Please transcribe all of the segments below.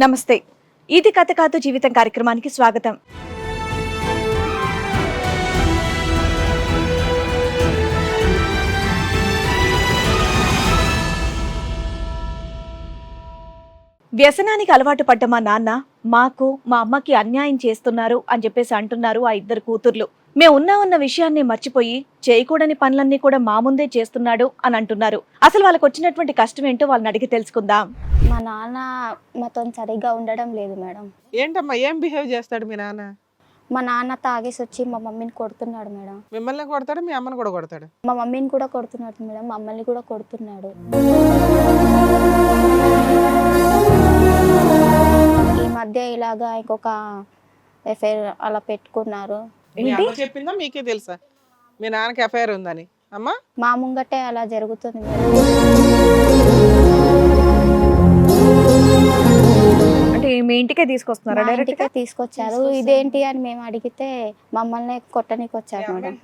నమస్తే. ఇది కథ కాదు జీవితం కార్యక్రమానికి స్వాగతం. వ్యసనానికి అలవాటు పడ్డ మా నాన్న మాకు మా అమ్మకి అన్యాయం చేస్తున్నారు అని చెప్పేసి అంటున్నారు ఆ ఇద్దరు కూతుర్లు. మేము ఉన్న విషయాన్ని మర్చిపోయి చేయకూడని పనులన్నీ కూడా మా ముందే చేస్తున్నాడు అని అంటున్నారు. అసలు వాళ్ళకి వచ్చినటువంటి కష్టం ఏంటో వాళ్ళని అడిగి తెలుసుకుందాం. మా నాన్న మాతో సరిగ్గా ఉండడం లేదు మేడం. ఏంటమ్మా, ఏం బిహేవ్ చేస్తాడు మీ నాన్న? మా నాన్న తాగేసి వచ్చి మా మమ్మీని కొడుతున్నాడు మేడం. మిమ్మల్ని కొడతాడు, మీ అమ్మని కూడా కొడతాడు? మా మమ్మీని కూడా కొడుతున్నాడు మేడం, మమ్మల్ని కూడా కొడుతున్నాడు. ఈ మధ్య ఇలాగా ఇంకొక ఎఫ్ఐఆర్ అలా పెట్టుకున్నారు. మీ అమ్మ చెప్పిందా మీకే తెలుసా మీ నాన్నకి ఎఫ్ఐఆర్ ఉందని? అమ్మా, మా ముంగటే అలా జరుగుతుంది మేడం. అంటే మీ ఇంటికే తీసుకొస్తున్నారా? మా ఇంటికే తీసుకొచ్చారు. ఇదేంటి అని మేము అడిగితే మమ్మల్ని కొట్టనికి వచ్చారు మేడం.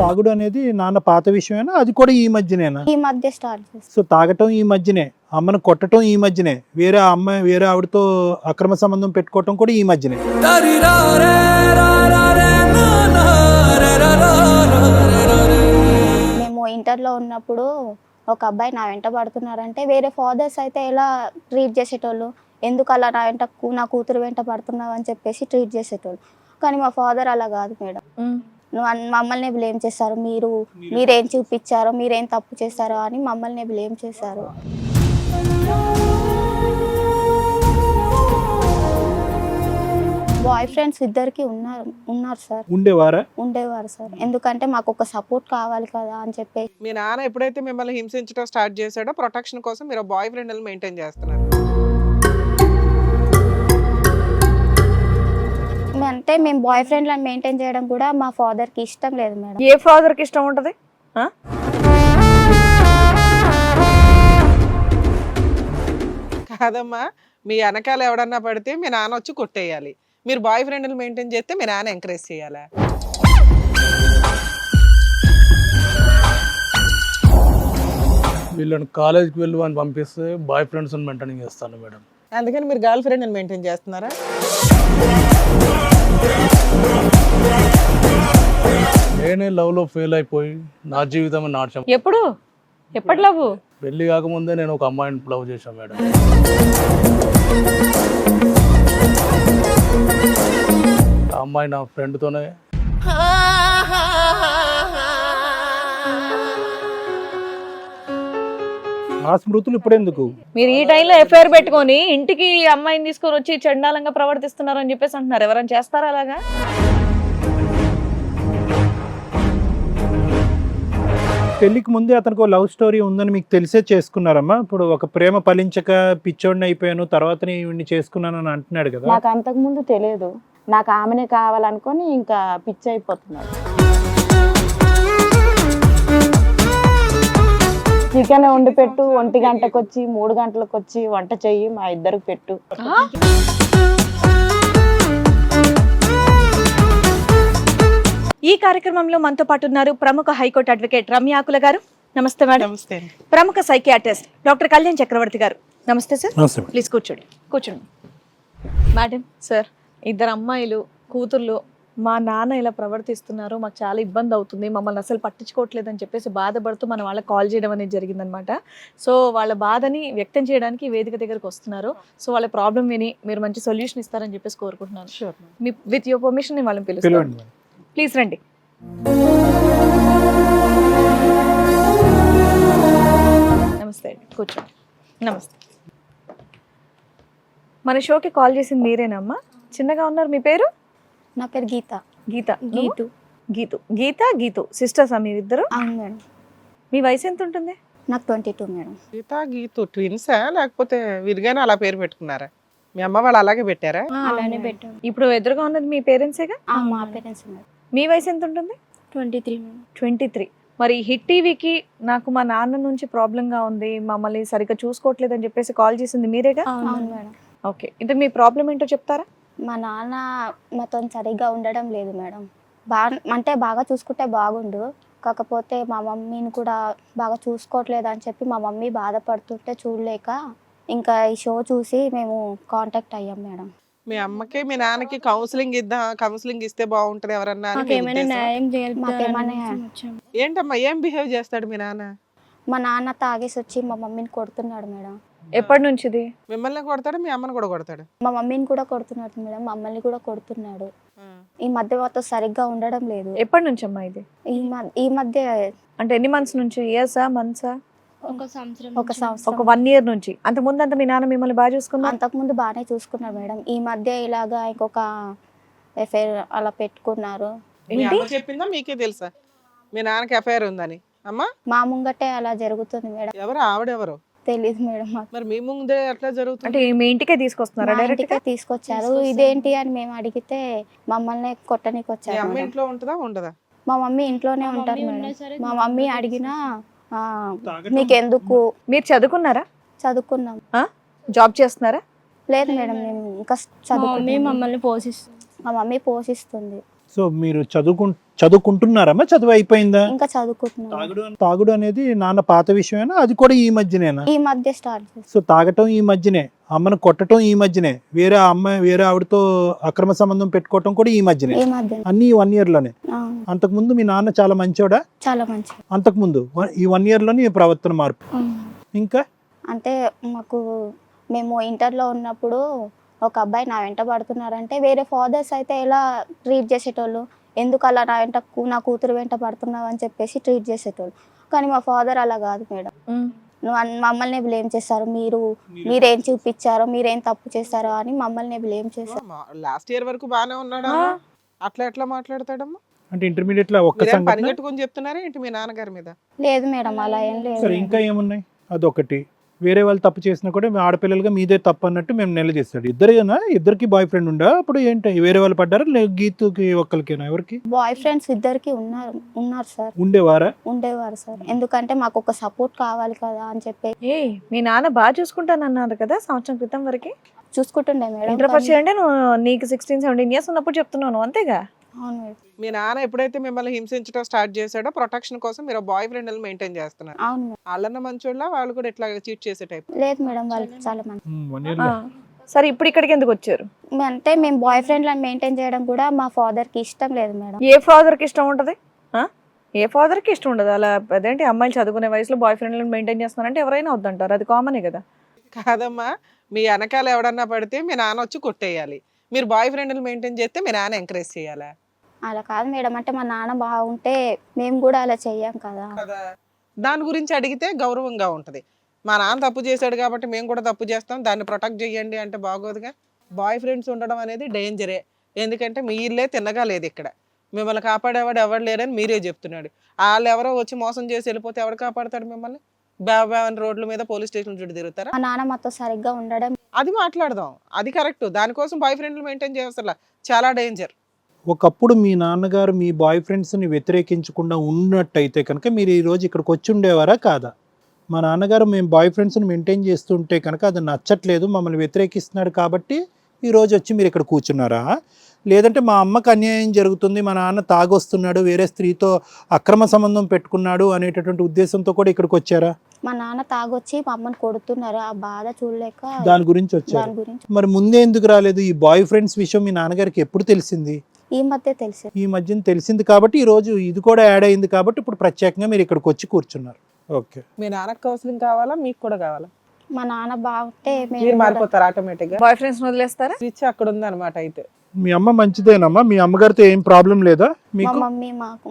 తాగుడు అనేది నాన్న పాత విషయమేనా? అది కూడా ఈ మధ్యనేనా? ఈ మధ్య స్టార్ట్ చేస్తాం. సో తాగటం ఈ మధ్యనే, అమ్మను కొట్టడం ఈ మధ్యనే, వేరే ఆవిడతో అక్రమ సంబంధం పెట్టుకోవటం కూడా ఈ మధ్యనే. మేము ఇంటర్లో ఉన్నప్పుడు ఒక అబ్బాయి నా వెంట పడుతున్నారంటే వేరే ఫాదర్స్ అయితే ఎలా ట్రీట్ చేసేటోళ్ళు, ఎందుకు అలా నా కూతురు వెంట పడుతున్నావు అని చెప్పేసి ట్రీట్ చేసేటోళ్ళు. కానీ మా ఫాదర్ అలా కాదు మేడం. మమ్మల్ని బ్లేమ్ చేస్తారు. మీరేం చూపించారో, మీరేం తప్పు చేశారో అని మమ్మల్ని బ్లేమ్ చేశారు. బాయ్ ఫ్రెండ్స్ ఇద్దరికి ఉన్నారు సార్. ఉండేవారు సార్. ఎందుకంటే మాకు ఒక సపోర్ట్ కావాలి కదా అని చెప్పేసి. మీ నాన్న ఎప్పుడైతే మిమ్మల్ని హింసించడం స్టార్ట్ చేశాడో ప్రొటెక్షన్ కోసం మీరు బాయ్ ఫ్రెండ్ మెయింటైన్ చేస్తున్నారు. అంటే మేము బాయ్ ఫ్రెండ్లను మెయింటైన్ చేయడం కూడా మా ఫాదర్కి ఇష్టం లేదు మేడం. ఏ ఫాదర్కి ఇష్టం ఉంటది? కాదమ్మా, మీ వెనకాల ఎవడన్నా పడితే మీ నాన్న వచ్చి కొట్టేయాలి. మీరు బాయ్ ఫ్రెండ్ మెయింటైన్ చేస్తే మీ నాన్న ఎంకరేజ్ చేయాలా? వీళ్ళని కాలేజ్కి వెళ్ళి అని పంపిస్తే బాయ్ ఫ్రెండ్స్ మెయింటైన్ చేస్తాను మేడం. అందుకని మీరు గర్ల్ ఫ్రెండ్ మెయింటైన్ చేస్తున్నారా? నేనే లవ్లో ఫెయిల్ అయిపోయి నా జీవితం నాశనం. ఎప్పటి లవ్? పెళ్లి కాకముందే నేను ఒక అమ్మాయిని లవ్ చేశాను మేడం. ఆ అమ్మాయి నా ఫ్రెండ్తోనే. ఆ స్మృతులు ఇప్పుడు ఎందుకు? మీరు ఈ టైంలో ఎఫ్ఐఆర్ పెట్టుకొని ఇంటికి అమ్మాయిని తీసుకొని వచ్చి చండాలంగా ప్రవర్తిస్తున్నారు అని చెప్పేసి అంటున్నారు. ఎవరైనా చేస్తారా అలాగా? పెళ్లికి ముందే అతనికి లవ్ స్టోరీ ఉందని మీకు తెలిసే చేసుకున్నారమ్మా? ఇప్పుడు ఒక ప్రేమ ఫలించక పిచ్చోడిని అయిపోయాను తర్వాత ఈవిడ్ని చేసుకున్నాను అని అంటున్నాడు కదా. నాకు అంతకు ముందు తెలియదు. నాకు ఆమెనే కావాలనుకొని ఇంకా పిచ్చి అయిపోతున్నాడు. చికెన్ వండి పెట్టు, 1 గంటకు వచ్చి 3 గంటలకు వచ్చి వంట చెయ్యి, మా ఇద్దరికి పెట్టు. ఈ కార్యక్రమంలో మనతో పాటు ఉన్నారు ప్రముఖ హైకోర్టు అడ్వకేట్ రమ్య ఆకుల గారు. నమస్తే మేడం. నమస్తే. ప్రముఖ సైకియాట్రిస్ట్ డాక్టర్ కళ్యాణ్ చక్రవర్తి గారు. నమస్తే సార్. ప్లీజ్ కూర్చోండి. మేడం, సార్, ఇద్దరు అమ్మాయిలు కూతుర్లు మా నాన్న ఇలా ప్రవర్తిస్తున్నారు, మాకు చాలా ఇబ్బంది అవుతుంది, మమ్మల్ని అసలు పట్టించుకోవట్లేదు అని చెప్పేసి బాధపడుతూ మన వాళ్ళకి కాల్ చేయడం అనేది జరిగిందనమాట. సో వాళ్ళ బాధని వ్యక్తం చేయడానికి వేదిక దగ్గరకు వస్తున్నారు. సో వాళ్ళ ప్రాబ్లం విని మీరు మంచి సొల్యూషన్ ఇస్తారని చెప్పేసి కోరుకుంటున్నాను. మీ విత్ యువర్ పర్మిషన్ నేను వాళ్ళని పిలుస్తాను. ప్లీజ్ రండి. నమస్తే, కూర్చోండి. నమస్తే. మన షోకి కాల్ చేసింది మీరేనమ్మా? చిన్నగా ఉన్నారు, మీ పేరు? నా పేరు గీత. గీతు సిస్టర్సా మీరిద్దరు? అవును మేడం. మీ వయసు ఎంత ఉంటుంది? నాకు 22 మేడం. గీతు ట్విన్సా లేకపోతే విరిగానే అలా పేరు పెట్టుకున్నారా? మీ అమ్మ వాళ్ళు అలాగే పెట్టారా? అలానే పెట్టాను. ఇప్పుడు ఎదురుగా ఉన్నది మీ పేరెంట్సేగా? మా పేరెంట్స్ మేడం. మీ వయసు ఎంత ఉంటుంది? 23 మేడం. 23. మరి హిట్ టీవీకి నాకు మా నాన్న నుంచి ప్రాబ్లంగా ఉంది, మమ్మల్ని సరిగ్గా చూసుకోవట్లేదు అని చెప్పేసి కాల్ చేసింది మీరేగా? అవును మేడం. ఓకే, అంటే మీ ప్రాబ్లం ఏంటో చెప్తారా? మా నాన్న మాతో సరిగ్గా ఉండడం లేదు మేడం. బాగా చూసుకుంటే బాగుండు, కాకపోతే మా మమ్మీని కూడా బాగా చూసుకోవట్లేదు అని చెప్పి మా మమ్మీ బాధపడుతుంటే చూడలేక ఇంకా ఈ షో చూసి మేము కాంటాక్ట్ అయ్యాం మేడం. మీ అమ్మకి మీ నాన్నకి కౌన్సిలింగ్ ఇస్తే బాగుంటది ఎవరన్నా అని మీ మాకేమైనా ఉద్దేశం? న్యాయం మాకేమైనా చేయాలి. ఏంటమ్మా ఏం బిహేవ్ చేస్తాడు మీ నాన్న? మా నాన్న తాగేసి వచ్చి మా మమ్మీని కొడుతున్నాడు మేడం. ఎప్పటి నుంచి ఇది? మిమ్మల్ని కొడతాడు, మీ అమ్మని కూడా కొడతాడు. మా మమ్మీని కూడా కొడుతున్నాడు మేడం, మమ్మల్ని కూడా కొడుతున్నాడు. ఈ మధ్య మాతో సరిగ్గా ఉండడం లేదు. ఎప్పటి నుంచి అమ్మా ఇది? ఈ మధ్య అంటే ఎన్ని మంత్స్ నుంచి? ఇయర్సా, మంత్సా? ఒక ఒక సంవత్సరం 1 year నుంచి. అంత ముందు అంత మీ నాన్న మిమ్మల్ని బాగా చూసుకున్నా? అంతకుముందు బాగానే చూసుకున్నాడు మేడం. ఈ మధ్య ఇలాగా ఇంకొక ఎఫ్ఐఆర్ అలా పెట్టుకున్నారు. మీ అమ్మ చెప్పిందా మీకే తెలుసా మీ నాన్నకి ఎఫ్ఐఆర్ ఉందని? అమ్మా మా ముంగటే అలా జరుగుతుంది మేడం. ఎవరు ఆవిడెవరు? తెలీదు మేడం మాకు. మరి మీ ముందే ఎట్లా జరుగుతుంది? అంటే మీ ఇంటికే తీసుకొస్తున్నారా మా డైరెక్ట్ ఇంటికే తీసుకొచ్చారు. ఇదేంటి అని మేము అడిగితే మమ్మల్ని కొట్టనికి మీ వచ్చారు అమ్మ మేడం. ఇంట్లో ఉంటుందా ఉండదా? మా మమ్మీ ఇంట్లోనే ఉంటారు మేడం. మా మమ్మీ అడిగినా మీకెందుకు మీరు చదువుకున్నారా? చదువుకున్నాం. జాబ్ చేస్తున్నారా? లేదు మేడం, మేము ఇంకా చదువుకున్నాం. మమ్మల్ని పోషిస్తుంది. మా మమ్మీ పోషిస్తుంది. సో మీరు చదువుకుంటున్నారమ్మా? చదువు అయిపోయిందా? ఇంకా చదువుకుంటున్నాం. తాగుడు అనేది నాన్న పాత విషయమేనా? అది కూడా ఈ మధ్యనేనా? ఈ మధ్య స్టార్ట్ చేస్తాం. సో తాగటం ఈ మధ్యనే, అమ్మను కొట్టడం ఈ మధ్యనే, వేరే ఆవిడతో అక్రమ సంబంధం పెట్టుకోవటం కూడా ఈ మధ్యనే, ఈ మధ్య అన్ని 1 year లోనే. అంతకుముందు మీ నాన్న చాలా మంచోడా? చాలా మంచి. అంతకుముందు ఈ 1 year లోనే ఈ ప్రవర్తన మార్పు. ఇంకా అంటే మాకు మేము ఇంటర్లో ఉన్నప్పుడు ఒక అబ్బాయి నా వెంట పడుతున్నారంటే వేరే ఫాదర్స్ అయితే ఎలా ట్రీట్ చేసేటోళ్ళు, ఎందుకు అలా నా కూతురు వెంట పడుతున్నావు అని చెప్పేసి ట్రీట్ చేసేటోళ్ళు. కానీ మా ఫాదర్ అలా కాదు మేడం. మమ్మల్ని బ్లేమ్ చేస్తారు. మీరేం చూపించారో, మీరేం తప్పు చేస్తారో అని మమ్మల్ని బ్లేమ్ చేస్తారు. లాస్ట్ ఇయర్ వరకు బానే ఉన్నాడా? అట్లా ఎట్లా మాట్లాడతాడమ్మా? అంటే ఇంటర్మీడియట్ లో ఒక్క మీరేం పని సంఘటన? కట్టుకొని చెప్తున్నారా ఏంటి మీ నాన్నగారి మీద? లేదు మేడం, అలా ఏం లేదు. సరే, ఇంకా ఏమున్నాయి? అదొకటి. వేరే వాళ్ళు తప్పు చేసినా కూడా మీ ఆడపిల్లలుగా మీదే తప్పు అన్నట్టు మేము నిలదీస్తాడు. ఇద్దరికి బాయ్ ఫ్రెండ్ ఉండా? అప్పుడు ఏంటి, వేరే వాళ్ళు పడ్డారా? గీతుకి ఒక్కరికేనా? ఎవరికి? బాయ్ ఫ్రెండ్స్ ఇద్దరికి ఉన్నారు సార్. ఉండేవారు సార్. ఎందుకంటే మాకు ఒక సపోర్ట్ కావాలి కదా అని చెప్పి. మీ నాన్న బాగా చూసుకుంటానన్నారు కదా సంవత్సరం క్రితం వరకు. చూసుకుంటుండే మేడం. ఇంటర్ ఫస్ట్ ఇయర్ అంటే నీకు 16-17 years ఉన్నప్పుడు చెప్తున్నాను, అంతేగా? అవును మేడం. మీ నాన్న ఎప్పుడైతే మిమ్మల్ని హింసించడం స్టార్ట్ చేశాడో ప్రొటెక్షన్ కోసం మీరు బాయ్ ఫ్రెండ్ మెయింటైన్ చేస్తున్నారు. అవును మేడం. వాళ్ళన్న మంచోళ్ళ, వాళ్ళు కూడా ఇట్లా చీట్ చేసే టైప్? లేదు మేడం, వాళ్ళు చాలా మంది. 1 year లో. సరే, ఇప్పుడు ఇక్కడికి ఎందుకు వచ్చారు? అంటే మేము బాయ్ ఫ్రెండ్లను మెయింటైన్ చేయడం కూడా మా ఫాదర్ కి ఇష్టం లేదు మేడం. ఏ ఫాదర్ కి ఇష్టం ఉంటది? ఏ ఫాదర్ కి ఇష్టం ఉండదు అలా? అదేంటి, అమ్మాయిలు చదువుకునే వయసులో బాయ్ ఫ్రెండ్లను మెయింటైన్ చేస్తున్నారంటే ఎవరైనా వద్దంటారు, అది కామనే కదా. కాదమ్మా, మీ వెనకాల ఎవడన్నా పడితే మీ నాన్న వచ్చి కొట్టేయాలి. మీరు బాయ్ ఫ్రెండ్ మెయింటైన్ చేస్తే మీ నాన్న ఎంకరేజ్ చేయాలా? అలా కాదు మేడం. అంటే మా నాన్న బాగుంటే మేము కూడా అలా చెయ్యం కదా. దాని గురించి అడిగితే గౌరవంగా ఉంటది. మా నాన్న తప్పు చేశాడు కాబట్టి మేము కూడా తప్పు చేస్తాం, దాన్ని ప్రొటెక్ట్ చేయండి అంటే బాగోదుగా. బాయ్ ఫ్రెండ్స్ ఉండడం అనేది డేంజరే. ఎందుకంటే మీ ఇల్లే తిన్నగా లేదు ఇక్కడ. మిమ్మల్ని కాపాడేవాడు ఎవరు లేరని మీరే చెప్తున్నాడు. వాళ్ళు ఎవరో వచ్చి మోసం చేసి వెళ్ళిపోతే ఎవరు కాపాడతాడు మిమ్మల్ని? బాబాన్ రోడ్ల మీద పోలీస్ స్టేషన్ చుట్టూ తిరుగుతారా? మా నాన్న మాతో సరిగ్గా ఉండడం. అది మాట్లాడదాం, అది కరెక్ట్. దానికోసం బాయ్ ఫ్రెండ్లు మెయింటైన్ చేయాల్సిన చాలా డేంజర్. ఒకప్పుడు మీ నాన్నగారు మీ బాయ్ ఫ్రెండ్స్ని వ్యతిరేకించకుండా ఉన్నట్టయితే కనుక మీరు ఈరోజు ఇక్కడికి వచ్చి ఉండేవారా కాదా? మా నాన్నగారు మేము బాయ్ ఫ్రెండ్స్ని మెయింటైన్ చేస్తుంటే కనుక అది నచ్చట్లేదు, మమ్మల్ని వ్యతిరేకిస్తున్నాడు కాబట్టి ఈరోజు వచ్చి మీరు ఇక్కడ కూర్చున్నారా? లేదంటే మా అమ్మకు అన్యాయం జరుగుతుంది, మా నాన్న తాగొస్తున్నాడు, వేరే స్త్రీతో అక్రమ సంబంధం పెట్టుకున్నాడు అనేటటువంటి ఉద్దేశంతో కూడా ఇక్కడికి వచ్చారా? మా నాన్న తాగొచ్చి మా అమ్మని కొడుతున్నారు, ఆ బాధ చూడలేక దాని గురించి వచ్చారు. దాని గురించి మరి ముందే ఎందుకు రాలేదు? ఈ బాయ్ ఫ్రెండ్స్ విషయం మీ నాన్నగారికి ఎప్పుడు తెలిసింది? ఈ మధ్య తెలిసి. ఈ మధ్యన తెలిసింది కాబట్టి ఈ రోజు ఇది కూడా యాడ్ అయింది కాబట్టి ఇప్పుడు ప్రత్యేకంగా మీరు ఇక్కడికి వచ్చి కూర్చున్నారు. ఓకే. మీ నాన్నకు కౌన్సిలింగ్ కావాలా, మీకు కూడా కావాలా? మా నాన్న బాగుంటే మీరు మారిపోతారు ఆటోమేటిక్ గా. బాయ్ ఫ్రెండ్స్ వదిలేస్తారా? స్విచ్ అక్కడ ఉంది అనమాట. అయితే మీ అమ్మ మంచిదేనమ్మా? మీ అమ్మగారితో ఏం ప్రాబ్లం లేదా మా మీకు? మమ్మీ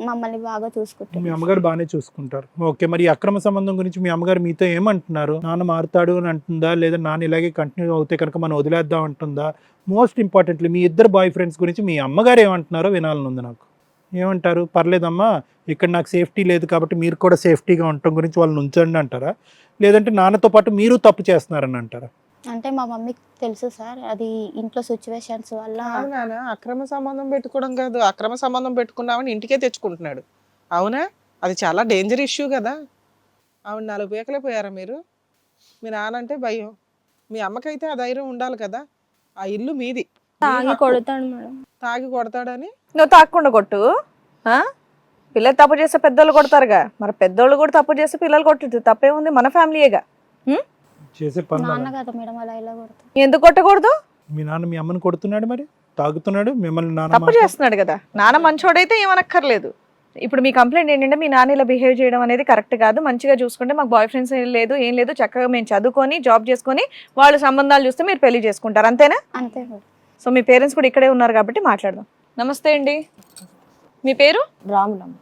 మమ్మల్ని బాగా చూసుకుంటుంది. మీ అమ్మగారు బాగానే చూసుకుంటారు. ఓకే. మరి ఈ అక్రమ సంబంధం గురించి మీ అమ్మగారు మీతో ఏమంటున్నారు? నాన్న మారుతాడు అని అంటుందా, లేదా నాన్న ఇలాగే కంటిన్యూ అవుతే కనుక మనం వదిలేద్దాం అంటుందా? మోస్ట్ ఇంపార్టెంట్లీ మీ ఇద్దరు బాయ్ ఫ్రెండ్స్ గురించి మీ అమ్మగారు ఏమంటున్నారో వినాలని ఉంది నాకు. ఏమంటారు? పర్లేదమ్మా, ఇక్కడ నాకు సేఫ్టీ లేదు కాబట్టి మీరు కూడా సేఫ్టీగా ఉండటం గురించి వాళ్ళని ఉంచండి అంటారా? లేదంటే నాన్నతో పాటు మీరు తప్పు చేస్తున్నారని అంటారా? అంటే మా మమ్మీకి తెలుసు సార్, అది ఇంట్లో సిచ్యువేషన్స్ వల్ల. నాన్న అక్రమ సంబంధం పెట్టుకోవడం కాదు, అక్రమ సంబంధం పెట్టుకున్నామని ఇంటికే తెచ్చుకుంటున్నాడు. అవునా? అది చాలా డేంజర్ ఇష్యూ కదా. ఆవిడ 4 పీకలే పోయారా మీరు? మీ నాన్న అంటే భయం, మీ అమ్మకైతే ఆ ధైర్యం ఉండాలి కదా. ఆ ఇల్లు మీది. తాగి కొడతాడు మేడం. తాగి కొడతాడని నువ్వు తాగకుండా కొట్టు. పిల్లలు తప్పు చేస్తే పెద్దోళ్ళు కొడతారుగా, మరి పెద్దోళ్ళు కూడా తప్పు చేస్తే పిల్లలు కొట్టదు, తప్పేముంది, మన ఫ్యామిలీయేగా. చేసే పనులు నాన్న అలా. కదా మేడం అలా ఇలా కొడుతుంది. ఎందుకు కొట్టకూడదు? మీ నాన్న మీ అమ్మని కొడుతున్నాడు, మరి తాగుతున్నాడు, మిమ్మల్ని నాన్న తప్పు చేస్తున్నాడు కదా. నాన్న మంచోడైతే ఏమనక్కర్లేదు. ఇప్పుడు మీ కంప్లైంట్ ఏంటంటే మీ నాన్న ఇలా బిహేవ్ చేయడం అనేది కరెక్ట్ కాదు, మంచిగా చూసుకుంటే మాకు బాయ్ ఫ్రెండ్స్ లేదు, ఏం లేదు, చక్కగా మేము చదువుకొని జాబ్ చేసుకొని వాళ్ళు సంబంధాలు చూస్తే మీరు పెళ్లి చేసుకుంటారు, అంతేనా? అంతే మేడం. సో మీ పేరెంట్స్ కూడా ఇక్కడే ఉన్నారు కాబట్టి మాట్లాడదాం. నమస్తే అండి, మీ పేరు? రాములమ్మ.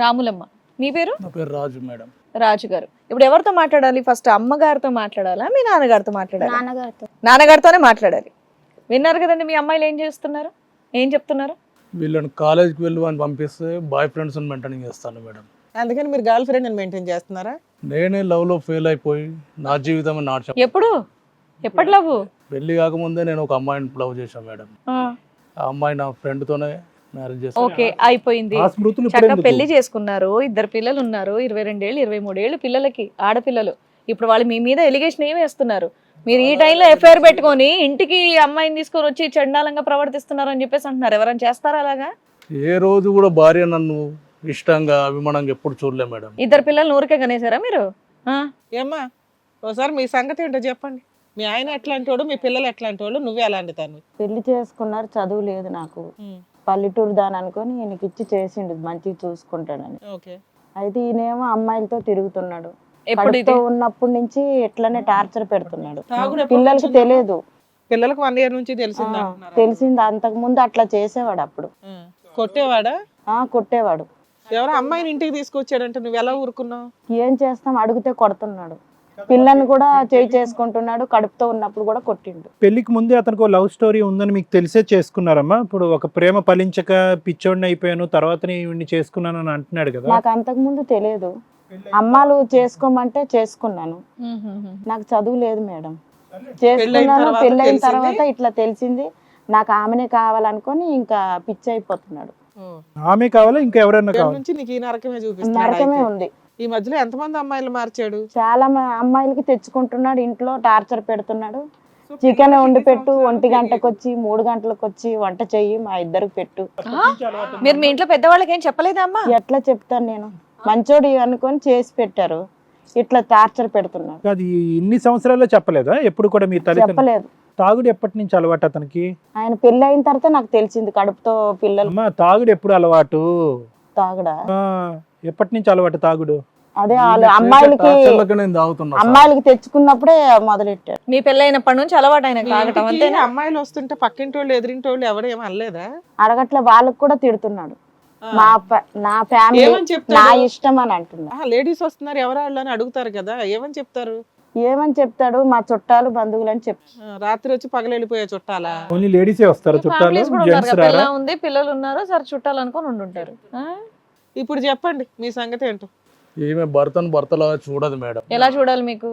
రాములమ్మ. మీ పేరు? నా పేరు రాజు మేడం. రాజు గారు. ఇప్పుడు ఎవరితో మాట్లాడాలి? ఫస్ట్ అమ్మగారితో మాట్లాడాలా, మీ నాన్నగారితో మాట్లాడాలి? నాన్నగారితో. నాన్నగారితోనే మాట్లాడాలి. విన్నారు కదండి మీ అమ్మాయిలు ఏం చేస్తున్నారు, ఏం చెప్తున్నారు? వీళ్ళని కాలేజ్కి వెళ్ళి అని పంపిస్తే బాయ్ ఫ్రెండ్స్ మెయింటైన్ చేస్తాను మేడం. అందుకని మీరు గర్ల్ ఫ్రెండ్ మెయింటైన్ చేస్తున్నారా? నేనే లవ్లో ఫెయిల్ అయిపోయి నా జీవితం నాశనం. ఎప్పుడు? ఎప్పటి లవ్? పెళ్లి కాకముందే నేను ఒక అమ్మాయిని లవ్ చేశాను మేడం. ఆ అమ్మాయి నా ఫ్రెండ్తోనే మ్యారేజ్ చేస్తాను. ఓకే, అయిపోయింది. ఆ స్మృతులు ఇప్పుడు చక్కగా ఎందుకు? పెళ్లి చేసుకున్నారు, 2 పిల్లలు ఉన్నారు, 22 ఏళ్ళు 23 ఏళ్ళు పిల్లలకి, ఆడపిల్లలు. ఇప్పుడు వాళ్ళు మీ మీద ఎలిగేషన్ ఏమి వేస్తున్నారు? మీరు ఈ టైంలో ఎఫ్ఐఆర్ పెట్టుకొని ఇంటికి అమ్మాయిని తీసుకొని వచ్చి చండాలంగా ప్రవర్తిస్తున్నారు అని చెప్పేసి అంటున్నారు. ఎవరైనా చేస్తారా అలాగా? ఏ రోజు కూడా భార్య నన్ను ఇష్టంగా అభిమానంగా ఎప్పుడు చూడలే మేడం. 2 పిల్లలు ఊరికే కనేసారా మీరు? ఏమ్మా ఒకసారి మీ సంగతి ఏంటో చెప్పండి. మీ ఆయన ఎట్లాంటి వాడు, మీ పిల్లలు ఎట్లాంటి వాడు, నువ్వే అలాంటి తను? పెళ్లి చేసుకున్నారు, చదువు లేదు నాకు, పల్లెటూరు దాని అనుకొని ఈయనకి ఇచ్చి చేసిండు మంచిగా చూసుకుంటాడని. ఓకే. అయితే ఈయనేమో అమ్మాయిలతో తిరుగుతున్నాడు. ఎప్పుడు ఇది? కడుపుతో ఉన్నప్పటి నుంచి ఎట్లనే టార్చర్ పెడుతున్నాడు. తాగుడు ఎప్పుడు పిల్లలకి వచ్చింది? తెలియదు, పిల్లలకు 1 year నుంచి తెలిసిందా? తెలిసింది. అంతకు ముందు అట్లా చేసేవాడు. అప్పుడు కొట్టేవాడా? కొట్టేవాడు. ఎవరో అమ్మాయిని ఇంటికి తీసుకొచ్చాడంటే నువ్వు ఎలా ఊరుకున్నావు? ఏం చేస్తాం, అడిగితే కొడుతున్నాడు. పిల్లని కూడా చేసుకుంటున్నాడు. కడుపుతో ఉన్నప్పుడు కూడా కొట్టిండు. పెళ్లికి ముందే అతనికి లవ్ స్టోరీ ఉందని మీకు తెలిసే చేసుకున్నారమ్మా? ఇప్పుడు ఒక ప్రేమ ఫలించక పిచ్చోడిని అయిపోయాను తర్వాతనే ఈవిడ్ని చేసుకున్నాను అని అంటున్నాడు కదా. నాకు అంతకు ముందు తెలియదు. అమ్మాలు చేసుకోమంటే చేసుకున్నాను. నాకు చదువు లేదు మేడం. చేసుకున్నాను. పెళ్ళైన తర్వాత ఇట్లా తెలిసింది. నాకు ఆమెనే కావాలనుకొని ఇంకా పిచ్చి అయిపోతున్నాడు. ఆమె కావాలా ఇంకా ఎవరైనా కావాలి? నుంచి నీకు ఈ నరకమే చూపిస్తున్నాడు. నరకమే ఉంది. ఈ మధ్యలో ఎంతమంది అమ్మాయిలు మార్చాడు? చాలా అమ్మాయిలకి తెచ్చుకుంటున్నాడు, ఇంట్లో టార్చర్ పెడుతున్నాడు. చికెన్ వండి పెట్టు, 1 గంటకు వచ్చి 3 గంటలకు వచ్చి వంట చెయ్యి, మా ఇద్దరికి పెట్టు. మీరు మీ ఇంట్లో పెద్దవాళ్ళకి ఏం చెప్పలేదా అమ్మా? ఎట్లా చెప్తాను నేను? మంచోడు అనుకొని చేసి పెట్టారు, ఇట్లా టార్చర్ పెడుతున్నాడు. అది ఇన్ని సంవత్సరాల్లో చెప్పలేదా ఎప్పుడు కూడా మీ తల్లి? చెప్పలేదు. తాగుడు ఎప్పటి నుంచి అలవాటు అతనికి? ఆయన పెళ్లి అయిన తర్వాత నాకు తెలిసింది కడుపుతో పిల్లలు. అమ్మా తాగుడు ఎప్పుడు అలవాటు? తాగడా? ఎప్పటి నుంచి అలవాటు తాగుడు? అదే వాళ్ళు అమ్మాయిలకి నేను తాగుతున్నా. అమ్మాయిలకి తెచ్చుకున్నప్పుడే మొదలెట్టారు. మీ పెళ్ళైనప్పటి నుంచి అలవాటు ఆయన తాగటం ఇంటికి అంతేనా? అమ్మాయిలు వస్తుంటే పక్కింటి వాళ్ళు ఎదిరింటి వాళ్ళు ఎవడేం అనలేదా? అడగట్లే, వాళ్ళకి కూడా తిడుతున్నాడు. నా ఫ్యామిలీ ఏమని చెప్తాడు? నా ఇష్టం అని అంటున్నా. లేడీస్ వస్తున్నారు ఎవరు వాళ్ళు అని అడుగుతారు కదా, ఏమని చెప్తారు? ఏమని చెప్తాడు? మా చుట్టాలు బంధువులు అని చెప్తాడు. రాత్రి వచ్చి పగలెళ్ళిపోయే చుట్టాలా? ఓన్లీ లేడీసే వస్తారు చుట్టాలు, ఫ్యామిలీస్ కూడా ఉన్నారు జెంట్స్ కదా, రారా? పిల్ల ఉంది, పిల్లలు ఉన్నారు, సరే చుట్టాలు అనుకొని ఉండుంటారు. ఇప్పుడు చెప్పండి మీ సంగతి ఏంటో. ఈమె భర్తను భర్తలాగా చూడదు మేడం. ఎలా చూడాలి మీకు?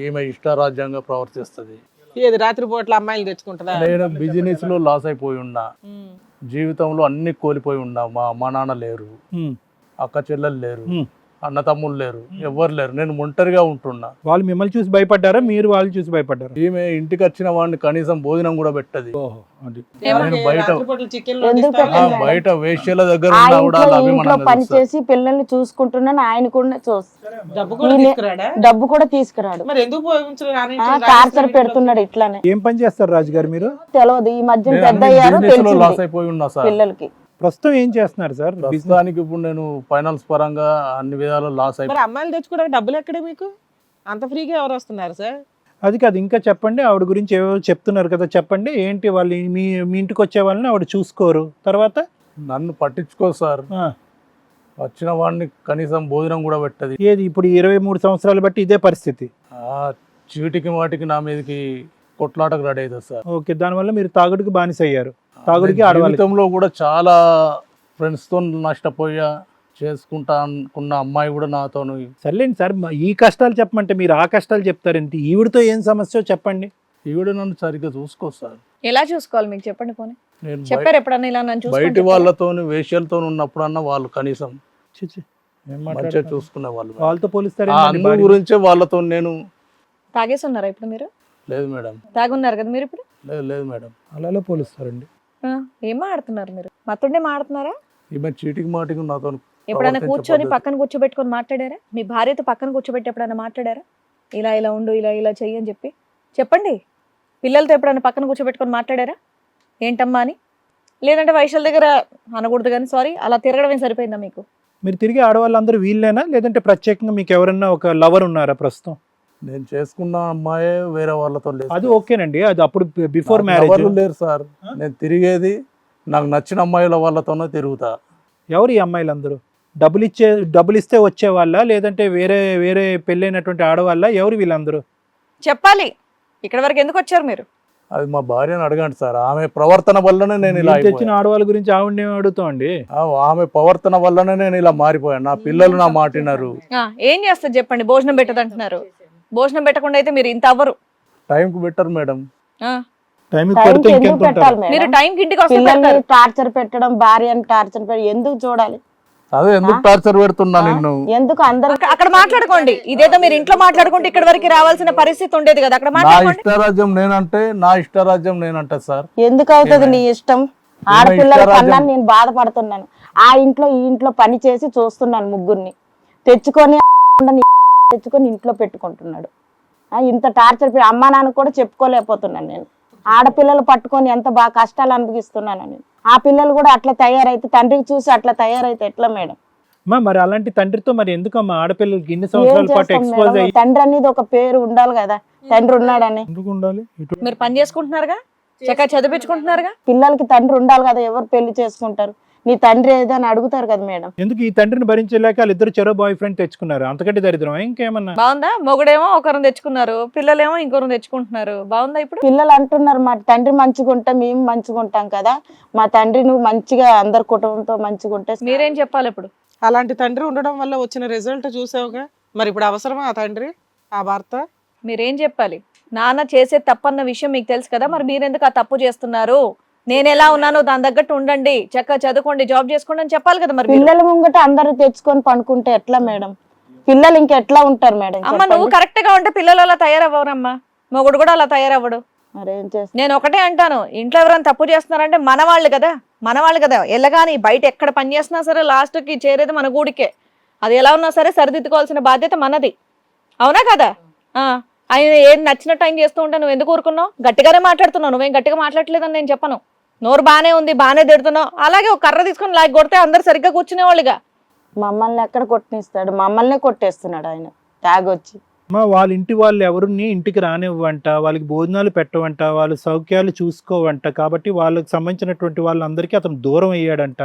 ఈమె ఇష్టారాజ్యంగా ప్రవర్తిస్తుంది. ఏది రాత్రి పూట్ల అమ్మాయిలు తెచ్చుకుంటుందా? నేను బిజినెస్ లో లాస్ అయిపోయి ఉన్నా, జీవితంలో అన్ని కోల్పోయి ఉన్నా. మా అమ్మ నాన్న లేరు, ఉమ్. అక్క చెల్లెలు లేరు, అన్న తమ్ముళ్ళు లేరు, ఎవ్వరు లేరు. నేను ఒంటరిగా ఉంటున్నా. వాళ్ళు మిమ్మల్ని చూసి భయపడ్డారా, మీరు వాళ్ళు చూసి భయపడ్డారా? ఈమె ఇంటికి వచ్చిన వాడిని కనీసం భోజనం కూడా పెట్టదు. ఓహో, అది. నేను బయట రాత్రిపూట్ల చికెన్లు ఎందుకు వండిస్తావా? పెట్టలేదు? బయట వేష్యల దగ్గర ఆ ఉన్నా కూడా ఇంట్లో వాళ్ళు ఈ ఇంట్లో అభిమానంగా పని చూస్తారు. చేసి పిల్లల్ని చూసుకుంటున్నాను. ఆయన కూడా చూస్తాడు. డబ్బు కూడా తీసుకురాడా? డబ్బు కూడా తీసుకురాడు. మరి ఎందుకు పోయించరు? టార్చర్ పెడుతున్నాడు ఇట్లానే. ఏం పని చేస్తారు రాజుగారు మీరు? తెలియదు. ఈ మధ్య నేను పెద్ద అన్ని అయ్యారు, business లో లాస్ తెలిసింది అయిపోయి ఉన్నా సార్. పిల్లలకి. ప్రస్తుతం ఏం చేస్తున్నారు సార్? ప్రస్తుతానికి ఇప్పుడు నేను ఫైనాన్స్ పరంగా అన్ని విధాలు లాస్ అయిపోయి. మరి అమ్మాయిలు తెచ్చుకోవడానికి డబ్బులు ఎక్కడే మీకు? అంత ఫ్రీగా ఎవరు వస్తున్నారు సార్? అది కాదు, ఇంకా చెప్పండి. ఆవిడ గురించి ఏవో చెప్తున్నారు కదా, చెప్పండి. ఏంటి వాళ్ళు మీ మీ ఇంటికి వచ్చే వాళ్ళని ఆవిడ చూసుకోరు, తర్వాత నన్ను పట్టించుకో సార్. ఆ, వచ్చిన వాడిని కనీసం భోజనం కూడా పెట్టదు. ఏది ఇప్పుడు 23 సంవత్సరాలు బట్టి ఇదే పరిస్థితి? చీటికి వాటికి నా మీదకి కొట్లాటకు రెడీ అవుతుంది సార్. ఓకే, దానివల్ల మీరు తాగుడికి బానిస అయ్యారు. తాగుడికి ఆడవాళ్ళకి. జీవితంలో కూడా చాలా ఫ్రెండ్స్ తో నష్టపోయా. చేసుకుంటా అనుకున్న అమ్మాయి కూడా నాతో. సర్లేండి సార్, ఈ కష్టాలు చెప్పమంటే మీరు ఆ కష్టాలు చెప్తారేంటి? ఈవిడతో ఏం సమస్య చెప్పండి. ఈవిడ నన్ను సరిగ్గా చూసుకో సార్. ఎలా చూసుకోవాలి మీకు చెప్పండి పోనీ. నేను చెప్పారు ఎప్పుడన్నా ఇలా నన్ను బయటి చూసుకోండి? వాళ్ళతో వేష్యలతో ఉన్నప్పుడన్నా వాళ్ళు కనీసం ఛీ, ఛీ, ఏం మంచిగా మాట్లాడుతున్నారు? చూసుకునే వాళ్ళు. వాళ్ళతో పోలిస్తారు అందు గురించే వాళ్ళతో నేను. తాగేసి ఉన్నారా ఇప్పుడు మీరు? లేదు మేడం. తాగున్నారు కదా మీరు ఇప్పుడు? లేదు లేదు మేడం. అలా పోలుస్తారండి. ఏం మాడుతున్నారు మీరు? మత్తుండే మాడుతున్నారా? ఈమె చీటికి మాటికి నాతో ఎప్పుడైనా కూర్చొని పక్కన కూర్చోబెట్టుకొని మాట్లాడారా? మీ భార్యతో పక్కన కూర్చోబెట్టి ఎప్పుడైనా మాట్లాడారా? ఇలా ఇలా ఉండు, ఇలా ఇలా చెయ్యి అని చెప్పండి. పిల్లలతో ఎప్పుడైనా పక్కన కూర్చోబెట్టుకొని మాట్లాడారా ఏంటమ్మా అని? లేదంటే వైశాల్ దగ్గర అనకూడదు కానీ సారీ, అలా తిరగడమే సరిపోయిందా మీకు? మీరు తిరిగి ఆడవాళ్ళందరూ వీళ్ళేనా, లేదంటే ప్రత్యేకంగా మీకు ఎవరన్నా ఒక లవర్ ఉన్నారా ప్రస్తుతం? నేను చేసుకున్న అమ్మాయే వేరే వాళ్ళతో లేదు. అది ఓకేనండి, అది అప్పుడు బిఫోర్ నాకు మ్యారేజ్. ఎవరు లేరు సార్. నేను తిరిగేది నాకు నచ్చిన అమ్మాయిల వాళ్ళతోనే తిరుగుతా. ఎవరు ఈ అమ్మాయిలందరూ? డబ్బులు ఇస్తే వచ్చే వాళ్ళ, లేదంటే వేరే వేరే పెళ్ళైనటువంటి ఆడవాళ్ళ? ఎవరు వీళ్ళందరూ చెప్పాలి. ఇక్కడ వరకు ఎందుకు వచ్చారు మీరు? అది మా భార్యను అడగండి సార్. ఆమె ప్రవర్తన వల్లనే నేను ఇలా మీరు తెచ్చిన ఆడవాళ్ళ గురించి ఆవిడనే అడుగుతాం అండి. ఆమె ప్రవర్తన వల్లనే నేను ఇలా మారిపోయాను. నా పిల్లలు నా మాటినారు. ఏం చేస్తారు చెప్పండి? భోజనం పెట్టదంటున్నారు. భోజనం పెట్టకుండా అయితే మీరు ఇంత అవ్వరు. టైంకి పెట్టరు మేడం. ఆ, టైంకి టైంకి కొడితే ఎందుకు ఇంకెంత పెట్టాలి ఉంటారు? మీరు మేడం? టైంకి ఇంటికి వస్తే పిల్లల్ని పెడతారు. టార్చర్ పెట్టడం, భార్యని టార్చర్ పెట్టడం ఎందుకు చూడాలి? అదే ఎందుకు టార్చర్ పెడుతున్నా నిన్ను? ఎందుకు అందరు అక్కడ మాట్లాడుకోండి. ఇదేదో మీరు ఇంట్లో మాట్లాడుకుంటే ఇక్కడ వరకు రావాల్సిన పరిస్థితి ఉండేది కదా. అక్కడ నా మాట్లాడుకోండి. ఇష్టరాజ్యం నేనంటే సార్. ఎందుకు అవుతుంది నీ ఇష్టం? ఆడపిల్లల ఇష్టరాజ్యం. కన్నా నేను బాధపడుతున్నాను. ఆ ఇంట్లో ఈ ఇంట్లో పని చేసి చూస్తున్నాను ముగ్గురిని తెచ్చుకొని తెచ్చుకొని ఇంట్లో పెట్టుకుంటున్నాడు. ఇంత టార్చర్ అమ్మా నాన్న కూడా చెప్పుకోలేకపోతున్నాను నేను. ఆడపిల్లలు పట్టుకొని ఎంత బాగా కష్టాలు అనుభవిస్తున్నాను నేను. ఆ పిల్లలు కూడా అట్లా తయారైతే, తండ్రికి చూసి అట్లా తయారైతే ఎట్లా మేడం? మరి అలాంటి తండ్రితో మరి ఎందుకమ్మా ఆడపిల్లలకి ఇన్ని ఏం సంవత్సరాల పాటు చేస్తాం ఎక్స్పోజ్ మేడం? అయ్యి తండ్రి అనేది ఒక పేరు ఉండాలి కదా, తండ్రి ఉన్నాడని. ఎందుకు ఉండాలి? మీరు పని చేసుకుంటున్నారుగా, చక్కగా చదివించుకుంటున్నారుగా. పిల్లలకి తండ్రి ఉండాలి కదా, ఎవరు పెళ్లి చేసుకుంటారు? నీ తండ్రి ఏదని అడుగుతారు కదా మేడం. ఎందుకు ఈ తండ్రిని భరించలేక వాళ్ళిద్దరు చెరో బాయ్ ఫ్రెండ్ తెచ్చుకున్నారు? అంతకంటే దరిద్రం ఇంకేమన్నా? బాగుందా? మొగుడేమో ఒకరిని తెచ్చుకున్నారు, పిల్లలేమో ఇంకొకరిని తెచ్చుకుంటున్నారు. బాగుందా ఇప్పుడు? పిల్లలు అంటున్నారు మా తండ్రి మంచిగా ఉంటే మేము మంచిగా ఉంటాం కదా, మా తండ్రి నువ్వు మంచిగా అందరి కుటుంబంతో మంచిగా ఉంటే. మీరేం చెప్పాలి ఇప్పుడు? అలాంటి తండ్రి ఉండడం వల్ల వచ్చిన రిజల్ట్ చూసావుగా. మరి ఇప్పుడు అవసరమా ఆ తండ్రి, ఆ భర్త? మీరేం చెప్పాలి? నాన్న చేసే తప్పన్న విషయం మీకు తెలుసు కదా, మరి మీరెందుకు ఆ తప్పు చేస్తున్నారు? నేను ఎలా ఉన్నానో దాని తగ్గట్టు ఉండండి, చక్కగా చదువుకోండి, జాబ్ చేసుకోండి అని చెప్పాలి కదా. మరి మీరు? పిల్లల ముంగట అందరూ తెచ్చుకొని పండుకుంటే ఎట్లా మేడం? పిల్లలు ఇంకా ఎట్లా ఉంటారు మేడం? అమ్మ నువ్వు కరెక్ట్ గా ఉంటే పిల్లలు అలా తయారవ్వరమ్మా, మొగుడు కూడా అలా తయారవ్వడు. మరేం చేస్తా? నేను ఒకటే అంటాను, ఇంట్లో ఎవరైనా తప్పు చేస్తున్నారంటే మనవాళ్ళు కదా. ఎల్లగాని బయట ఎక్కడ పని చేసినా సరే లాస్ట్ కి చేరేది మన గూడికే. అది ఎలా ఉన్నా సరే సరిదిద్దుకోవాల్సిన బాధ్యత మనది, అవునా కదా? ఆయన ఏది నచ్చినట్టు ఆయన చేస్తూ ఉంటే నువ్వు ఎందుకు ఊరుకున్నావు? గట్టిగానే మాట్లాడుతున్నావు, నువ్వేం గట్టిగా మాట్లాడలేదని నేను చెప్పను. నోరు బానే ఉంది, బానే తిడుతున్నావు. అలాగే ఒక కర్ర తీసుకొని లాగి కొడితే అందరు సరిగ్గా కూర్చునేవాళ్ళుగా. మమ్మల్ని ఎక్కడ కొట్టనిస్తాడు? మమ్మల్నే కొట్టేస్తున్నాడు ఆయన తాగొచ్చి. వాళ్ళ ఇంటి వాళ్ళు ఎవరిని ఇంటికి రానివ్వంట, వాళ్ళకి భోజనాలు పెట్టవంట, వాళ్ళ సౌఖ్యాలు చూసుకోవంట. కాబట్టి వాళ్ళకి సంబంధించినటువంటి వాళ్ళందరికీ అతను దూరం అయ్యాడంట.